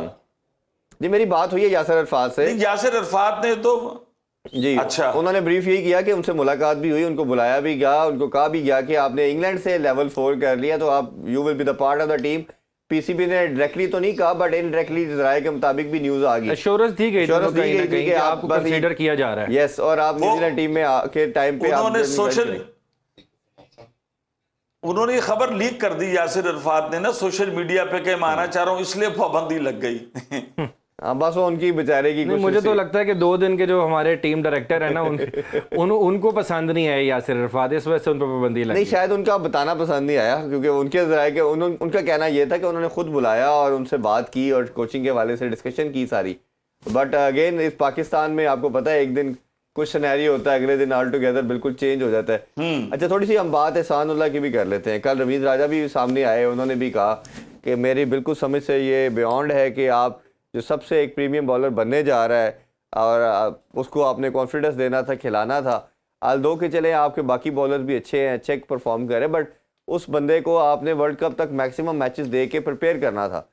जी, मेरी बात हुई है यासिर अरफात से। यासिर अरफात ने तो जी, अच्छा, उन्होंने ब्रीफ यही किया कि उनसे मुलाकात भी हुई, उनको बुलाया भी गया, उनको कहा भी गया कि आपने इंग्लैंड से लेवल 4 कर लिया तो आप you will be the part of the team. PCB ने डायरेक्टली तो नहीं कहा, बट इनडायरेक्टली राय के मुताबिक भी न्यूज आ गई, एश्योरेंस दी गई थी कि आपको कंसीडर किया जा रहा है। यस, और आप न्यूजीलैंड टीम में के टाइम पे उन्होंने खबर लीक कर दी यासिर अरफात ने ना सोशल मीडिया पे, के माना चाह रहा हूं, इसलिए पाबंदी लग गई। बस वो उनकी बेचारे की नहीं, मुझे तो लगता है कि 2 दिन के जो हमारे टीम डायरेक्टर है ना, उनको पसंद नहीं आया यासिर अरफात, इस वजह से उन पर पाबंदी लगी। नहीं, शायद उनका बताना पसंद नहीं आया, क्योंकि उनके जराए के उनका कहना यह था कि उन्होंने खुद बुलाया और उनसे बात की और कोचिंग के हवाले से डिस्कशन की सारी। बट अगेन इस पाकिस्तान में आपको पता है, एक दिन कुछ सिनेरियो होता है, अगले दिन ऑल टुगेदर बिल्कुल चेंज हो जाता है। अच्छा, थोड़ी सी हम बात एहसानुल्लाह की भी कर लेते हैं। कल रमीज राजा भी सामने आए, उन्होंने भी कहा कि मेरी बिल्कुल समझ से ये बियॉन्ड है कि आप जो सबसे एक प्रीमियम बॉलर बनने जा रहा है और उसको आपने कॉन्फिडेंस देना था, खिलाना था। आल्दो के चले आपके बाकी बॉलर भी अच्छे हैं, अच्छे परफॉर्म कर रहे हैं, बट उस बंदे को आपने वर्ल्ड कप तक मैक्सिमम मैचेस दे के प्रिपेयर करना था,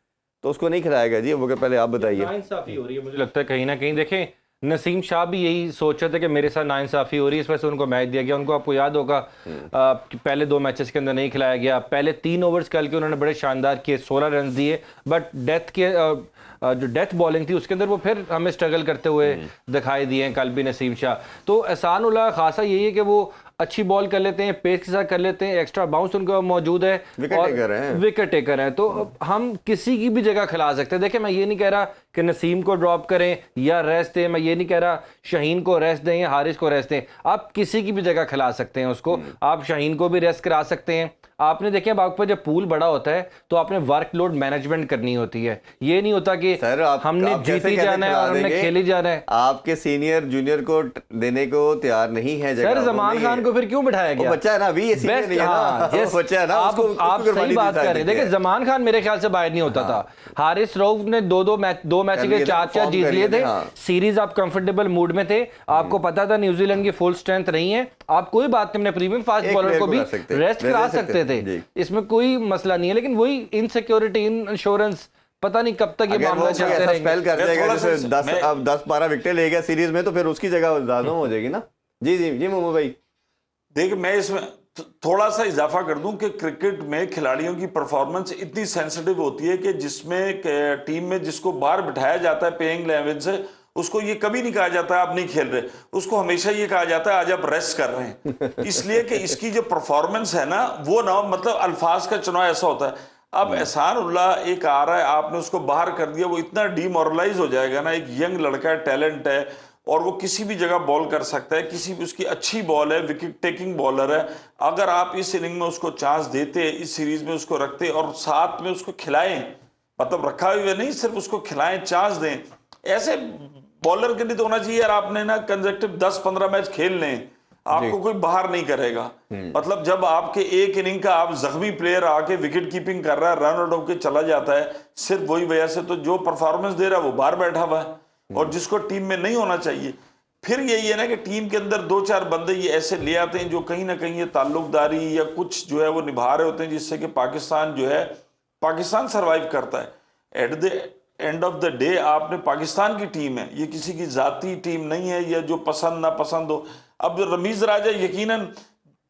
तो उसको नहीं खिलाया गया। जी, वो पहले आप बताइए। नाइंसाफी हो रही है, मुझे लगता है कहीं ना कहीं। देखें, नसीम शाह भी यही सोच रहे थे कि मेरे साथ नाइंसाफी हो रही है, इस वजह से उनको मैच दिया गया। उनको आपको याद होगा कि पहले 2 मैचेस के अंदर नहीं खिलाया गया। पहले 3 ओवर्स कल के उन्होंने बड़े शानदार किए, 16 रन दिए, बट जो डेथ बॉलिंग थी उसके अंदर वो फिर हमें स्ट्रगल करते हुए दिखाई दिए हैं कल भी नसीम शाह। तो एहसान उल्लाह खासा यही है कि वो अच्छी बॉल कर लेते हैं, पेस के साथ कर लेते हैं, एक्स्ट्रा बाउंस उनका मौजूद है, विकेट टेकर हैं, तो हम किसी की भी जगह खिला सकते हैं। देखिए मैं ये नहीं कह रहा कि नसीम को ड्रॉप करें या रेस्ट दें, मैं ये नहीं कह रहा शाहीन को रेस्ट दें या हारिस को रेस्ट दें, आप किसी की भी जगह खिला सकते हैं उसको। आप शाहीन को भी रेस्ट करा सकते हैं। आपने देखे आपके पास जब पूल बड़ा होता है तो आपने वर्कलोड मैनेजमेंट करनी होती है। ये नहीं होता कि हमने जीती जाना है और हमने खेली जाना है। आपके सीनियर जूनियर को देने को तैयार नहीं है जगह। सर जमान खान को फिर क्यों बिठाया गया? बच्चा है ना, अभी ये सीनियर नहीं है ना, बच्चा है ना, आप सही बात कर रहे हैं। देखिए जमान खान मेरे ख्याल से बाहर नहीं होता था। हारिस रऊफ ने दो मैच के 4 जीत लिए थे। सीरीज आप कंफर्टेबल मूड में थे, आपको पता था न्यूजीलैंड की फुल स्ट्रेंथ नहीं है, आप कोई बात नहीं, अपने प्रीमियम फास्ट बॉलर को भी रेस्ट करा सकते थे, इसमें कोई मसला नहीं है। लेकिन वही इनसिक्योरिटी, इंश्योरेंस, पता नहीं कब तक ये मामला चलते रहेंगे। स्पेल कर देगा, जैसे 10-12 विकेट ले गया सीरीज में, तो फिर उसकी जगह ज्यादा हो जाएगी ना। जी मोमो भाई, देखिए मैं इसमें थोड़ा सा इजाफा कर दूं कि क्रिकेट में खिलाड़ियों की परफॉर्मेंस इतनी सेंसिटिव होती है कि जिसमें टीम में जिसको बाहर बिठाया जाता है पेइंग 11 से, उसको ये कभी नहीं कहा जाता आप नहीं खेल रहे, उसको हमेशा ये कहा जाता है आज आप रेस्ट कर रहे हैं। इसलिए कि इसकी जो परफॉर्मेंस है ना, वो ना मतलब अल्फाज का चुनाव ऐसा होता है। अब एहसान उल्लाह एक आ रहा है, आपने उसको बाहर कर दिया, वो इतना डीमोरलाइज हो जाएगा ना। एक यंग लड़का है, टैलेंट है, और वो किसी भी जगह बॉल कर सकता है, किसी भी उसकी अच्छी बॉल है, विकेट टेकिंग बॉलर है। अगर आप इस इनिंग में उसको चांस देते, इस सीरीज में उसको रखते और साथ में उसको खिलाएं, मतलब रखा हुआ नहीं, सिर्फ उसको खिलाएं, चांस दें, ऐसे बॉलर के लिए तो होना चाहिए यार। आपने ना कंसेक्टिव 10-15 मैच खेल लें, आपको कोई बाहर नहीं करेगा। मतलब जब आपके एक इनिंग का आप जख्मी प्लेयर आके विकेट कीपिंग कर रहा है, रन आउट होकर चला जाता है, सिर्फ वही वजह से, तो जो परफॉर्मेंस दे रहा है वो बाहर बैठा हुआ है, और जिसको टीम में नहीं होना चाहिए। फिर यही है ना कि टीम के अंदर 2-4 बंदे ये ऐसे ले आते हैं जो कहीं ना कहीं ये ताल्लुकदारी या कुछ जो है वो निभा रहे होते हैं, जिससे कि पाकिस्तान जो है, पाकिस्तान सर्वाइव करता है। At the end of the day आपने पाकिस्तान की टीम है, ये किसी की जाती टीम नहीं है, या जो पसंद ना पसंद हो। अब रमीज राजा यकीनन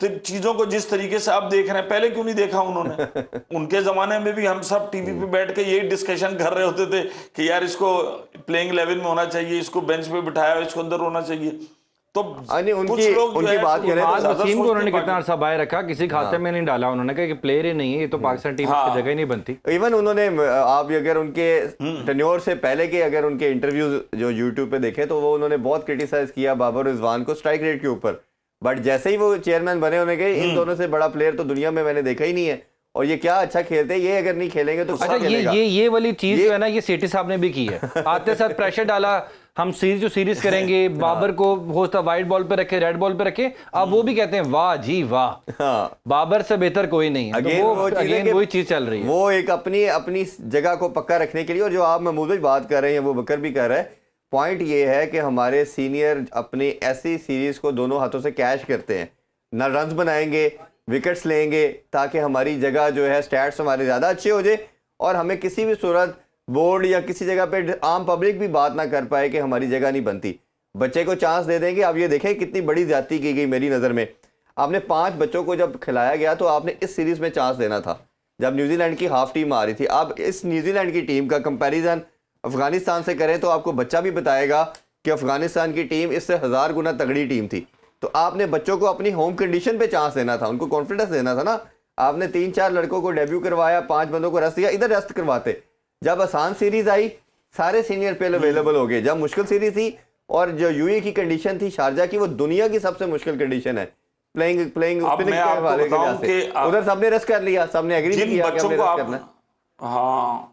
चीजों को जिस तरीके से आप देख रहे हैं, पहले क्यों नहीं देखा उन्होंने? उनके जमाने में भी हम सब टीवी पे बैठ के यही डिस्कशन कर रहे होते थे कि यार इसको प्लेइंग 11 में होना चाहिए, इसको बेंच पे बिठाया, इसको अंदर होना चाहिए। तो उनकी बात करें तो वसीम को उन्होंने कितना अरसा बाहर रखा, किसी खाते में नहीं डाला, उन्होंने कहा कि प्लेयर ही नहीं है, ये तो पाकिस्तान टीम की जगह ही नहीं बनती। इवन उन्होंने, आप अगर उनके टेन्योर से पहले के अगर उनके इंटरव्यूज जो यूट्यूब पे देखे, तो वो उन्होंने बहुत क्रिटिसाइज किया बाबर रिजवान को स्ट्राइक रेट के ऊपर, बट जैसे ही वो चेयरमैन बने, उन्होंने कहा इन दोनों से बड़ा प्लेयर तो दुनिया में मैंने देखा ही नहीं है, और ये क्या अच्छा खेलते हैं, ये अगर नहीं खेलेंगे तो अच्छा ये वाली चीज जो है ना, ये सेठी साहब ने भी की है। आते साथ प्रेशर डाला, हम सीरीज करेंगे, बाबर को होता वाइट बॉल पे रखे, रेड बॉल पे रखे, अब वो भी कहते हैं वाह जी वाह, बाबर से बेहतर कोई नहीं है। तो वही चीज चल रही है, वो एक अपनी जगह को पक्का रखने के लिए। और जो आप महमूद भाई बात कर रहे हैं, वो बकर भी कर रहा है, पॉइंट ये है कि हमारे सीनियर अपनी ऐसी सीरीज को दोनों हाथों से कैश करते हैं, ना रन बनाएंगे, विकेट्स लेंगे, ताकि हमारी जगह जो है स्टैट्स हमारे ज़्यादा अच्छे हो जाए, और हमें किसी भी सूरत बोर्ड या किसी जगह पे आम पब्लिक भी बात ना कर पाए कि हमारी जगह नहीं बनती। बच्चे को चांस दे देंगे। अब ये देखें कितनी बड़ी ज्यादती की गई मेरी नज़र में। आपने 5 बच्चों को जब खिलाया गया तो आपने इस सीरीज़ में चांस देना था जब न्यूजीलैंड की हाफ टीम आ रही थी। आप इस न्यूजीलैंड की टीम का कंपैरिजन अफगानिस्तान से करें तो आपको बच्चा भी बताएगा कि अफगानिस्तान की टीम इससे 1000 गुना तगड़ी टीम थी। तो आपने बच्चों को अपनी होम कंडीशन पे चांस देना था, उनको कॉन्फिडेंस देना था ना। आपने 3-4 लड़कों को डेब्यू करवाया, 5 बंदों को रेस्ट दिया, इधर रेस्ट करवाते। जब आसान सीरीज आई सारे सीनियर प्लेयर अवेलेबल हो गए। जब मुश्किल सीरीज थी और जो यूए की कंडीशन थी शारजा की, वो दुनिया की सबसे मुश्किल कंडीशन है प्लेइंग वाले के, उधर सबने रेस्ट कर लिया, सबने एग्री किया कि हमने रेस्ट करना है। हाँ,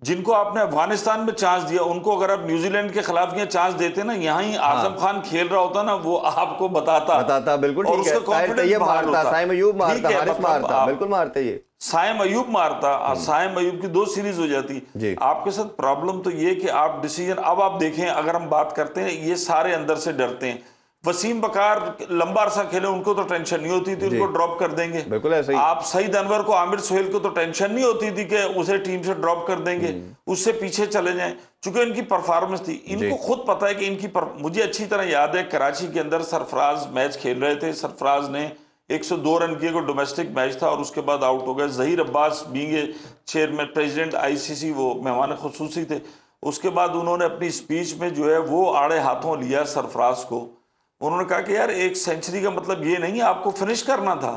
जिनको आपने अफगानिस्तान में चांस दिया उनको अगर आप न्यूजीलैंड के खिलाफ ये चांस देते ना, यहाँ ही आजम खान खेल रहा होता ना, वो आपको बताता बिल्कुल ठीक है। तैयब मारता, साइम अयूब मारता, हारिस मारता, बिल्कुल मारते ये साइम अयूब मारता, साइम अयूब की 2 सीरीज हो जाती। आपके साथ प्रॉब्लम तो ये कि आप डिसीजन, अब आप देखें अगर हम बात करते हैं, ये सारे अंदर से डरते हैं। वसीम बकार लंबा अरसा खेले, उनको तो टेंशन नहीं होती थी उनको ड्रॉप कर देंगे, बिल्कुल ऐसे ही। आप सईद अनवर को, आमिर सोहेल को तो टेंशन नहीं होती थी कि उसे टीम से ड्रॉप कर देंगे, उससे पीछे चले जाएं, चूंकि इनकी परफॉर्मेंस थी। इनको खुद पता है कि इनकी मुझे अच्छी तरह याद है कराची के अंदर सरफराज मैच खेल रहे थे, सरफराज ने 102 रन किए, को डोमेस्टिक मैच था और उसके बाद आउट हो गए। जहीर अब्बास बींगे चेयरमैन प्रेसिडेंट आईसीसी, वो मेहमान खुसूसी थे। उसके बाद उन्होंने अपनी स्पीच में जो है वो आड़े हाथों लिया सरफराज को, उन्होंने कहा कि यार एक सेंचुरी का मतलब ये नहीं है आपको फिनिश करना था,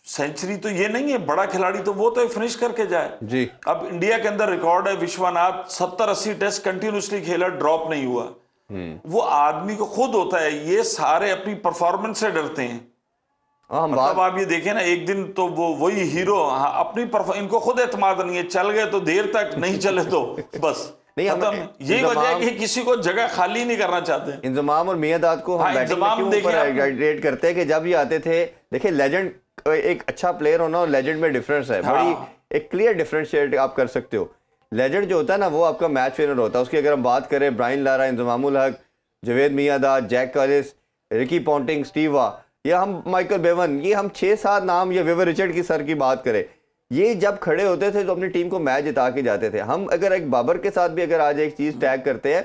सेंचुरी तो ये नहीं है, बड़ा खिलाड़ी तो वो तो फिनिश करके जाए जी। अब इंडिया के अंदर रिकॉर्ड है, विश्वनाथ 70-80 टेस्ट कंटिन्यूसली खेला, ड्रॉप नहीं हुआ। वो आदमी को खुद होता है, ये सारे अपनी परफॉर्मेंस से डरते हैं। हम मतलब आप ये देखें ना, एक दिन तो वो वही हीरो, हाँ, अपनी इनको खुद एतमाद नहीं है, चल गए तो देर तक, नहीं चले तो बस नहीं, खत्म। यही वजह है कि किसी को जगह खाली नहीं करना चाहते। इंजमाम और मियादाद को हम हाँ, बैटिंग में क्यों ऊपर रेट करते हैं कि जब ये आते थे, देखिए लेजेंड, एक अच्छा प्लेयर होना और लेजेंड में डिफरेंस है। हाँ। बड़ी एक क्लियर डिफरेंशिएट आप कर सकते हो। लेजेंड जो होता है ना, वो आपका मैच विनर होता है। उसकी अगर हम बात करें, Brian Lara, Inzamamul Haq, Javed Miandad, Jack Kallis, Ricky Ponting, Steve Waugh, या हम माइकल बेवन, ये हम 6-7 नाम, या विवर रिचर्ड की सर की बात करें, ये जब खड़े होते थे तो अपनी टीम को मैच जिता के जाते थे। हम अगर एक बाबर के साथ भी अगर आज एक चीज़ टैग करते हैं,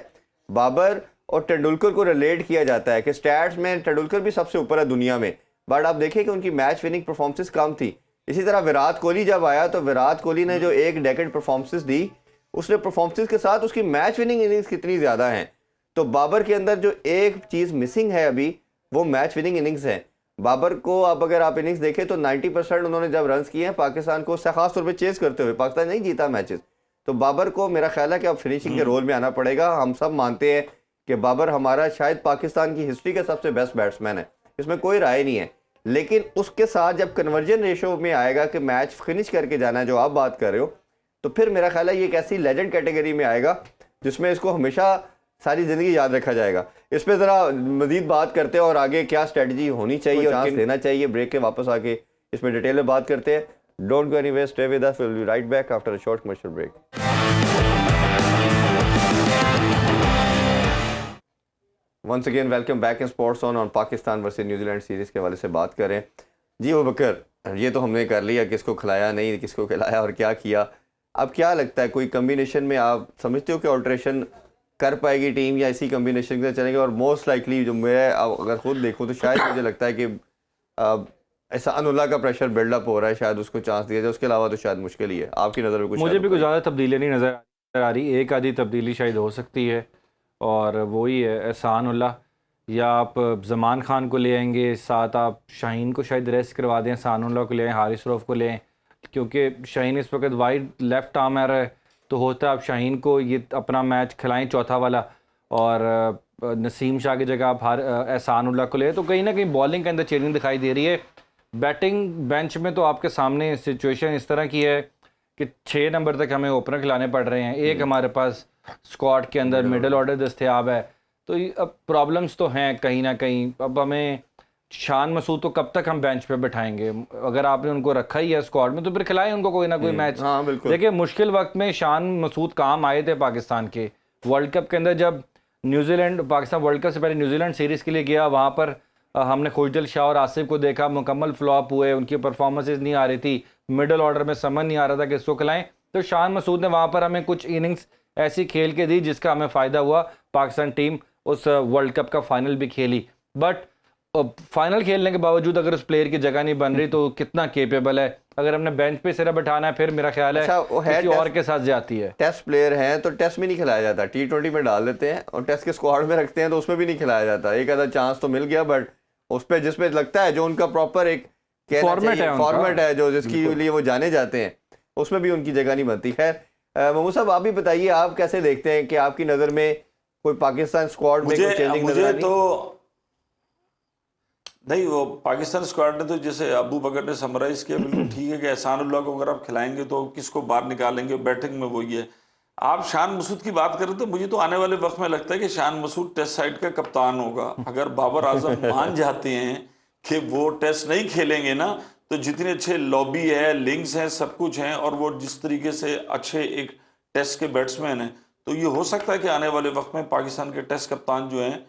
बाबर और तेंदुलकर को रिलेट किया जाता है कि स्टैट्स में तेंदुलकर भी सबसे ऊपर है दुनिया में, बट आप देखिए कि उनकी मैच विनिंग परफॉर्मेंसेस कम थी। इसी तरह विराट कोहली जब आया तो विराट कोहली ने जो एक डेकेड परफॉर्मेंसेस दी, उसने परफॉर्मेंसेस के साथ उसकी मैच विनिंग इनिंग्स कितनी ज़्यादा हैं। तो बाबर के अंदर जो एक चीज़ मिसिंग है अभी, वो मैच विनिंग इनिंग्स है। बाबर को अब आप इनिंग्स देखें तो 90% उन्होंने जब रन्स किए हैं पाकिस्तान को खास तौर पे चेस करते हुए, पाकिस्तान नहीं जीता मैचेस। तो बाबर को मेरा ख्याल है कि अब फिनिशिंग के रोल में आना पड़ेगा। हम सब मानते हैं कि बाबर हमारा शायद पाकिस्तान की हिस्ट्री का सबसे बेस्ट बैट्समैन है, इसमें कोई राय नहीं है। लेकिन उसके साथ जब कन्वर्जन रेशो में आएगा कि मैच फिनिश करके जाना है, जो आप बात कर रहे हो, तो फिर मेरा ख्याल है ये एक ऐसी लेजेंड कैटेगरी में आएगा जिसमें इसको हमेशा सारी ज़िंदगी याद रखा जाएगा। इस पर ज़रा मज़ीद बात करते हैं और आगे क्या स्ट्रेटजी होनी चाहिए और चांस देना चाहिए। ब्रेक के वापस आके इसमें डिटेल में बात करते हैं। Don't go anywhere, stay with us, we will be right back after a short commercial break. Once again welcome back in sports on Pakistan versus New Zealand series के हवाले से बात करें। जी अबू बकर, ये तो हमने कर लिया, किसको खिलाया नहीं, किसको खिलाया और क्या किया। अब क्या लगता है, कोई कम्बिनेशन में आप समझते हो कि ऑल्ट्रेशन कर पाएगी टीम, या इसी कम्बिनेशन के चलेंगे? और मोस्ट लाइकली जो मैं अगर खुद देखूं तो शायद मुझे लगता है कि एहसान उल्लाह का प्रेशर बिल्डअप हो रहा है, शायद उसको चांस दिया जाए। उसके अलावा तो शायद मुश्किल ही है। आपकी नज़र में कुछ? मुझे भी कुछ ज़्यादा तब्दीली नहीं नज़र आ रही। एक आधी तब्दीली शायद हो सकती है, और वही है एहसान उल्लाह, या आप ज़मान खान को ले आएंगे साथ, आप शाहीन को शायद रेस्ट करवा दें, एहसान उल्लाह को ले आएँ, हारिस रऊफ़ को ले आएँ, क्योंकि शाहीन इस वक्त वाइड लेफ्ट आर्म आ रहा है। तो होता है आप शाहीन को ये अपना मैच खिलाएं चौथा वाला, और नसीम शाह की जगह आप एहसान उल्लाह को ले। तो कहीं ना कहीं बॉलिंग के अंदर चेंजिंग दिखाई दे रही है। बैटिंग बेंच में तो आपके सामने सिचुएशन इस तरह की है कि 6 नंबर तक हमें ओपनर खिलाने पड़ रहे हैं। एक हमारे पास स्क्वाड के अंदर मिडल ऑर्डर दस्तयाब है। तो अब प्रॉब्लम्स तो हैं कहीं ना कहीं। अब हमें शान मसूद तो कब तक हम बेंच पे बिठाएंगे? अगर आपने उनको रखा ही है स्क्वाड में तो फिर खिलाएं उनको कोई ना कोई मैच। हाँ बिल्कुल। देखिए मुश्किल वक्त में शान मसूद काम आए थे पाकिस्तान के। वर्ल्ड कप के अंदर जब न्यूजीलैंड, पाकिस्तान वर्ल्ड कप से पहले न्यूजीलैंड सीरीज़ के लिए गया, वहाँ पर हमने खुशदिल शाह और आसिफ को देखा, मुकम्मल फ्लॉप हुए, उनकी परफॉर्मेंसेज नहीं आ रही थी, मिडल ऑर्डर में समझ नहीं आ रहा था कि इसको खिलाएं। तो शान मसूद ने वहाँ पर हमें कुछ इनिंग्स ऐसी खेल के दी जिसका हमें फ़ायदा हुआ। पाकिस्तान टीम उस वर्ल्ड कप का फाइनल भी खेली, बट फाइनल खेलने के बावजूद अगर उस प्लेयर की जगह नहीं बन रही तो कितना केपेबल है? अगर हमने बेंच पे सिर्फ बैठाना है फिर मेरा ख्याल है किसी और के साथ जाती है। टेस्ट प्लेयर हैं तो टेस्ट में नहीं खिलाया जाता, T20 में डाल देते हैं और टेस्ट के स्क्वाड में रखते हैं तो उसमें भी नहीं खिलाया जाता। एक आधा चांस तो मिल गया, बट उस पर जिसपे लगता है जो उनका प्रॉपर एक फॉर्मेट है जो जिसकी लिए वो जाने जाते हैं, उसमें भी उनकी जगह नहीं बनती। खैर महमूद साहब, आप भी बताइए, आप कैसे देखते हैं कि आपकी नज़र में कोई पाकिस्तान स्क्वाड में कोई चेंजिंग नजर आ रही? तो नहीं, वो पाकिस्तान स्क्वाड ने तो जैसे अबू बकर ने समराइज किया बिल्कुल ठीक है कि एहसान उल्लाह को अगर आप खिलाएंगे तो किसको बाहर निकालेंगे, बैटिंग में वही है। आप शान मसूद की बात करें तो मुझे तो आने वाले वक्त में लगता है कि शान मसूद टेस्ट साइड का कप्तान होगा। अगर बाबर आजम मान जाते हैं कि वो टेस्ट नहीं खेलेंगे ना, तो जितने अच्छे लॉबी है, लिंक्स हैं, सब कुछ हैं, और वो जिस तरीके से अच्छे एक टेस्ट के बैट्समैन हैं, तो ये हो सकता है कि आने वाले वक्त में पाकिस्तान के टेस्ट कप्तान जो हैं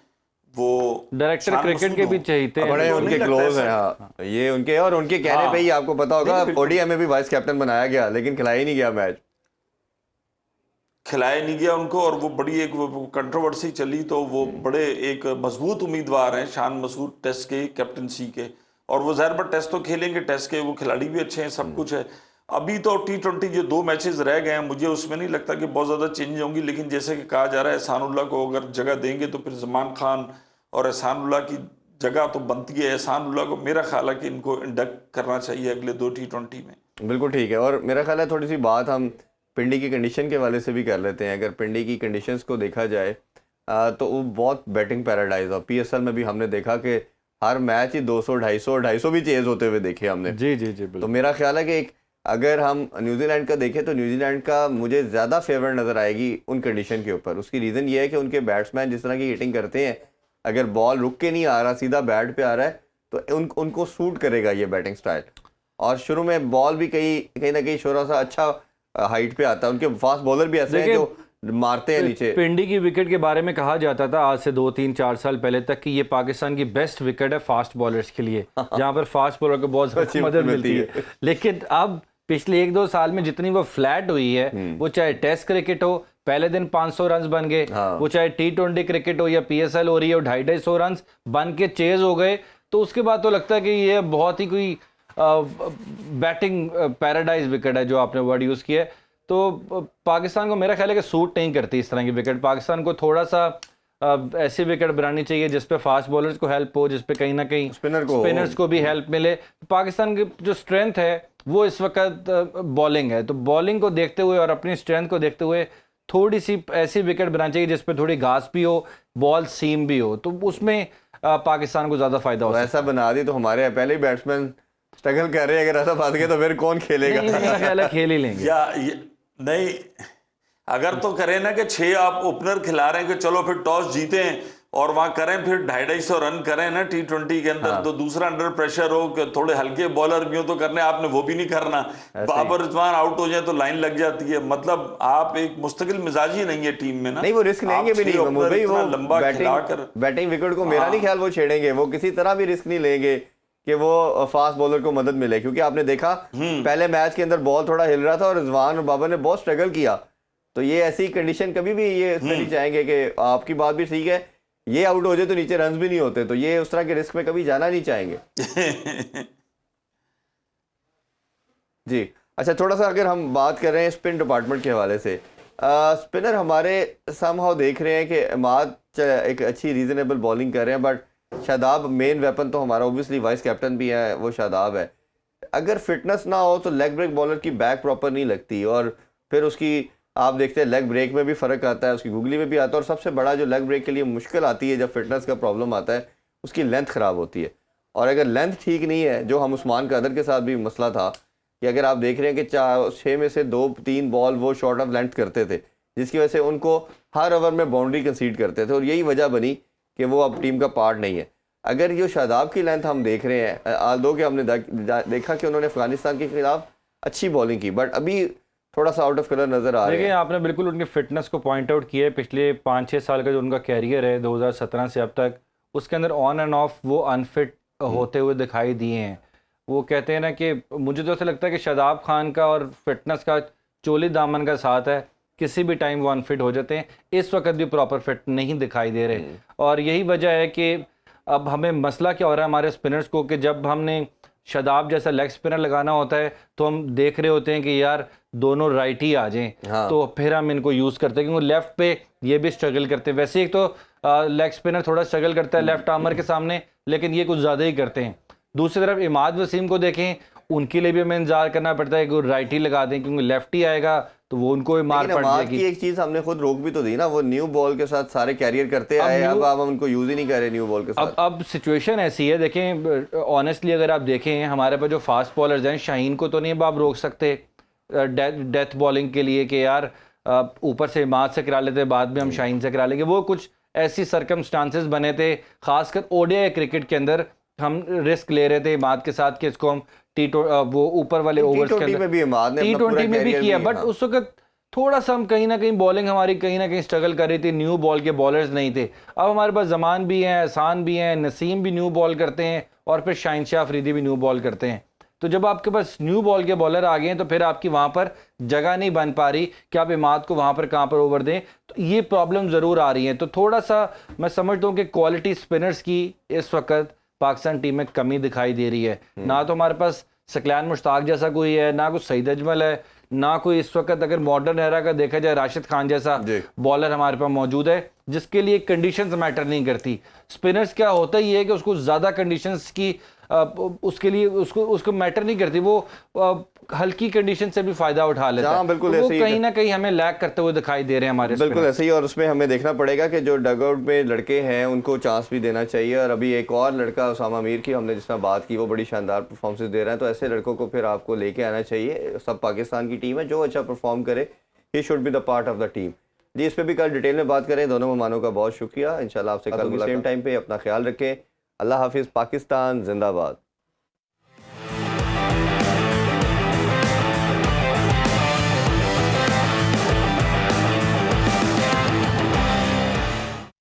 वो डायरेक्टर क्रिकेट के भी चाहिए, बड़े उनके क्लोज हैं। हाँ, ये उनके और उनके कहने पे ही आपको पता होगा ओडीआई में भी वाइस कैप्टन बनाया गया, लेकिन खिलाया ही नहीं गया मैच, खिलाया नहीं गया उनको, और वो बड़ी एक कंट्रोवर्सी चली। तो वो बड़े एक मजबूत उम्मीदवार हैं शान मसूद टेस्ट के कैप्टनसी के, और वो ज़ाहिर पर टेस्ट तो खेलेंगे, टेस्ट के वो खिलाड़ी भी अच्छे हैं, सब कुछ है। अभी तो T20 जो 2 मैचेस रह गए हैं, मुझे उसमें नहीं लगता कि बहुत ज़्यादा चेंज होंगी, लेकिन जैसे कि कहा जा रहा है एहसान उल्लाह को अगर जगह देंगे तो फिर ज़मान खान और एहसानुल्लाह की जगह तो बनती है। एहसानुल्लाह को मेरा ख्याल है कि इनको इंडक्ट करना चाहिए अगले 2 T20 में। बिल्कुल ठीक है। और मेरा ख्याल है थोड़ी सी बात हम पिंडी की कंडीशन के वाले से भी कर लेते हैं। अगर पिंडी की कंडीशंस को देखा जाए तो वो बहुत बैटिंग पैराडाइज और PSL में भी हमने देखा कि हर मैच ही 200, 250 भी चेज होते हुए देखे हमने। जी जी जी, तो मेरा ख्याल है कि अगर हम न्यूजीलैंड का देखें तो न्यूजीलैंड का मुझे ज़्यादा फेवर नज़र आएगी उन कंडीशन के ऊपर। उसकी रीज़न ये है कि उनके बैट्समैन जिस तरह की हिटिंग करते हैं, अगर बॉल रुक के नहीं आ रहा, सीधा बैट पे आ रहा है, तो उनको सूट करेगा ये बैटिंग स्टाइल। और शुरू में बॉल भी कहीं ना कहीं थोड़ा सा अच्छा हाइट पे आता है। उनके फास्ट बॉलर भी ऐसे हैं जो मारते हैं नीचे। पिंडी की विकेट के बारे में कहा जाता था आज से 2-3-4 साल पहले तक कि ये पाकिस्तान की बेस्ट विकेट है फास्ट बॉलर्स के लिए, जहां पर फास्ट बॉलर को बहुत अच्छी मदद मिलती मिलती है। लेकिन अब पिछले 1-2 साल में जितनी वो फ्लैट हुई है, वो चाहे टेस्ट क्रिकेट हो, पहले दिन 500 रन बन गए, वो चाहे T20 क्रिकेट हो या PSL हो रही है, 250-250 रन बन के चेज हो गए, तो उसके बाद तो लगता है कि ये बहुत ही कोई बैटिंग पैराडाइज विकेट है जो आपने वर्ड यूज़ किया है। तो पाकिस्तान को मेरा ख्याल है कि सूट नहीं करती इस तरह की विकेट। पाकिस्तान को थोड़ा सा ऐसी विकेट बनानी चाहिए जिस पे फास्ट बॉलर्स को हेल्प हो, जिस पे कहीं ना कहीं स्पिनर्स को भी हेल्प मिले। पाकिस्तान की जो स्ट्रेंथ है वो इस वक्त बॉलिंग है, तो बॉलिंग को देखते हुए और अपनी स्ट्रेंथ को देखते हुए थोड़ी सी ऐसी विकेट बनानी चाहिए जिस पे थोड़ी घास भी हो, बॉल सीम भी हो, तो उसमें पाकिस्तान को ज़्यादा फायदा हो। ऐसा बना दी तो हमारे पहले ही बैट्समैन स्ट्रगल कर रहे हैं। अगर ऐसा फंस गए तो फिर कौन खेलेगा? मेरा ख्याल है खेल ही लेंगे। नहीं, अगर तो करें ना कि 6 आप ओपनर खिला रहे हैं कि चलो फिर टॉस जीतें और वहां करें, फिर 250 रन करें ना T20 के अंदर, तो दूसरा अंडर प्रेशर हो कि थोड़े हल्के बॉलर भी हो तो करने, आपने वो भी नहीं करना। बाबर रिजवान आउट हो जाए तो लाइन लग जाती है। मतलब आप एक मुस्तकिल मिजाजी नहीं है टीम में ना। नहीं, वो रिस्क लेंगे भी नहीं महमूद भाई। वो लंबा बैटिंग विकेट को मेरा नहीं ख्याल वो छेड़ेंगे। वो किसी तरह भी रिस्क नहीं लेंगे कि वो फास्ट बॉलर को मदद मिले, क्योंकि आपने देखा पहले मैच के अंदर बॉल थोड़ा हिल रहा था और रिजवान और बाबर ने बहुत स्ट्रगल किया। तो ये ऐसी कंडीशन कभी भी ये नहीं चाहेंगे कि आपकी बात भी ठीक है, ये आउट हो जाए तो नीचे रन भी नहीं होते, तो ये उस तरह के रिस्क में कभी जाना नहीं चाहेंगे। जी अच्छा, थोड़ा सा अगर हम बात कर रहे हैं स्पिन डिपार्टमेंट के हवाले से, स्पिनर हमारे समहाउ देख रहे हैं कि इमाद एक अच्छी रीजनेबल बॉलिंग कर रहे हैं, बट शादाब मेन वेपन तो हमारा ओबियसली वाइस कैप्टन भी है, वो शादाब है। अगर फिटनेस ना हो तो लेग ब्रेक बॉलर की बैक प्रॉपर नहीं लगती, और फिर उसकी आप देखते हैं लेग ब्रेक में भी फ़र्क आता है, उसकी गुगली में भी आता है, और सबसे बड़ा जो लेग ब्रेक के लिए मुश्किल आती है जब फिटनेस का प्रॉब्लम आता है, उसकी लेंथ ख़राब होती है। और अगर लेंथ ठीक नहीं है, जो हम उस्मान कादर के साथ भी मसला था कि अगर आप देख रहे हैं कि 6 में से 2-3 बॉल वो शॉर्ट ऑफ लेंथ करते थे, जिसकी वजह से उनको हर ओवर में बाउंड्री कंसीड करते थे, और यही वजह बनी कि वो अब टीम का पार्ट नहीं है। अगर जो शादाब की लेंथ हम देख रहे हैं, आल्दो के हमने देखा कि उन्होंने अफगानिस्तान के खिलाफ अच्छी बॉलिंग की, बट अभी थोड़ा सा आउट ऑफ कलर नजर आ रहा है। देखिए, आपने बिल्कुल उनकी फिटनेस को पॉइंट आउट किया है। पिछले 5-6 साल का जो उनका कैरियर है 2017 से अब तक, उसके अंदर ऑन एंड ऑफ वो अनफिट होते हुए दिखाई दिए हैं। वो कहते हैं ना कि मुझे तो ऐसा लगता है कि शादाब खान का और फिटनेस का चोली दामन का साथ है, किसी भी टाइम वो अनफिट हो जाते हैं। इस वक्त भी प्रॉपर फिट नहीं दिखाई दे रहे, और यही वजह है कि अब हमें मसला क्या हो रहा है हमारे स्पिनर्स को कि जब हमने शादाब जैसा लेग स्पिनर लगाना होता है तो हम देख रहे होते हैं कि यार दोनों राइट ही आ जाएं, तो फिर हम इनको यूज़ करते हैं, क्योंकि लेफ्ट पे ये भी स्ट्रगल करते हैं। वैसे एक तो लेग स्पिनर थोड़ा स्ट्रगल करता है लेफ्ट आर्मर के सामने, लेकिन ये कुछ ज़्यादा ही करते हैं। दूसरी तरफ इमाद वसीम को देखें, उनके लिए भी हमें इंतजार करना पड़ता है कि वो राइट ही लगा दें, क्योंकि लेफ्ट ही आएगा तो वो उनको मार पड़ जाएगी। एक चीज हमने खुद रोक भी तो दी ना, वो न्यू बॉल के साथ सारे कैरियर करते आए, अब हम उनको यूज ही नहीं कर रहे न्यू बॉल के साथ। अब सिचुएशन ऐसी है, देखें ऑनेस्टली अगर आप देखें हमारे पास जो फास्ट बॉलर्स हैं, शाहीन को तो नहीं आप रोक सकते डेथ बॉलिंग के लिए कि यार ऊपर से इमाद से करा लेते, बाद में हम शाहीन से करा लेंगे। वो कुछ ऐसी सर्कमस्टांसेस बने थे, खासकर ओडीआई क्रिकेट के अंदर हम रिस्क ले रहे थे इमाद के साथ कि इसको हम वो ऊपर वाले ओवर्स के अंदर T20 में भी किया, बट उस वक्त थोड़ा सा हम कहीं ना कहीं बॉलिंग हमारी कहीं ना कहीं स्ट्रगल कर रही थी, न्यू बॉल के बॉलर्स नहीं थे। अब हमारे पास जमान भी हैं, एहसान भी हैं, नसीम भी न्यू बॉल करते हैं, और फिर शाहीन शाह अफरीदी भी न्यू बॉल करते हैं। तो जब आपके पास न्यू बॉल के बॉलर आ गए हैं तो फिर आपकी वहाँ पर जगह नहीं बन पा रही कि आप इमाद को वहाँ पर कहाँ पर ओवर दें, तो ये प्रॉब्लम ज़रूर आ रही हैं। तो थोड़ा सा मैं समझता हूँ कि क्वालिटी स्पिनर्स की इस वक्त पाकिस्तान टीम में कमी दिखाई दे रही है। ना तो हमारे पास सकलान मुश्ताक जैसा कोई है, ना कुछ सईद अजमल है, ना कोई इस वक्त अगर मॉडर्न एरा का देखा जाए राशिद खान जैसा बॉलर हमारे पास मौजूद है। जिसके लिए कंडीशंस मैटर नहीं करती। स्पिनर्स क्या होता ही है कि उसको ज़्यादा कंडीशंस की उसके लिए उसको मैटर नहीं करती, वो हल्की कंडीशन से भी फ़ायदा उठा लेता है। बिल्कुल तो वो ऐसे ही कहीं ना कहीं हमें लैग करते हुए दिखाई दे रहे हैं हमारे बिल्कुल spinners। ऐसे ही। और उसमें हमें देखना पड़ेगा कि जो डगआउट में लड़के हैं उनको चांस भी देना चाहिए। और अभी एक और लड़का उसामा मीर की हमने जिस तरह बात की, वो बड़ी शानदार परफॉर्मेंस दे रहा है, तो ऐसे लड़कों को फिर आपको लेके आना चाहिए। सब पाकिस्तान की टीम है, जो अच्छा परफॉर्म करे he should be the part of the team. जी, इस पर भी कल डिटेल में बात करें। दोनों मेहमानों का बहुत शुक्रिया। इंशाल्लाह आपसे कल सेम टाइम पे अपना ख्याल रखें। अल्लाह हाफिज़। पाकिस्तान जिंदाबाद।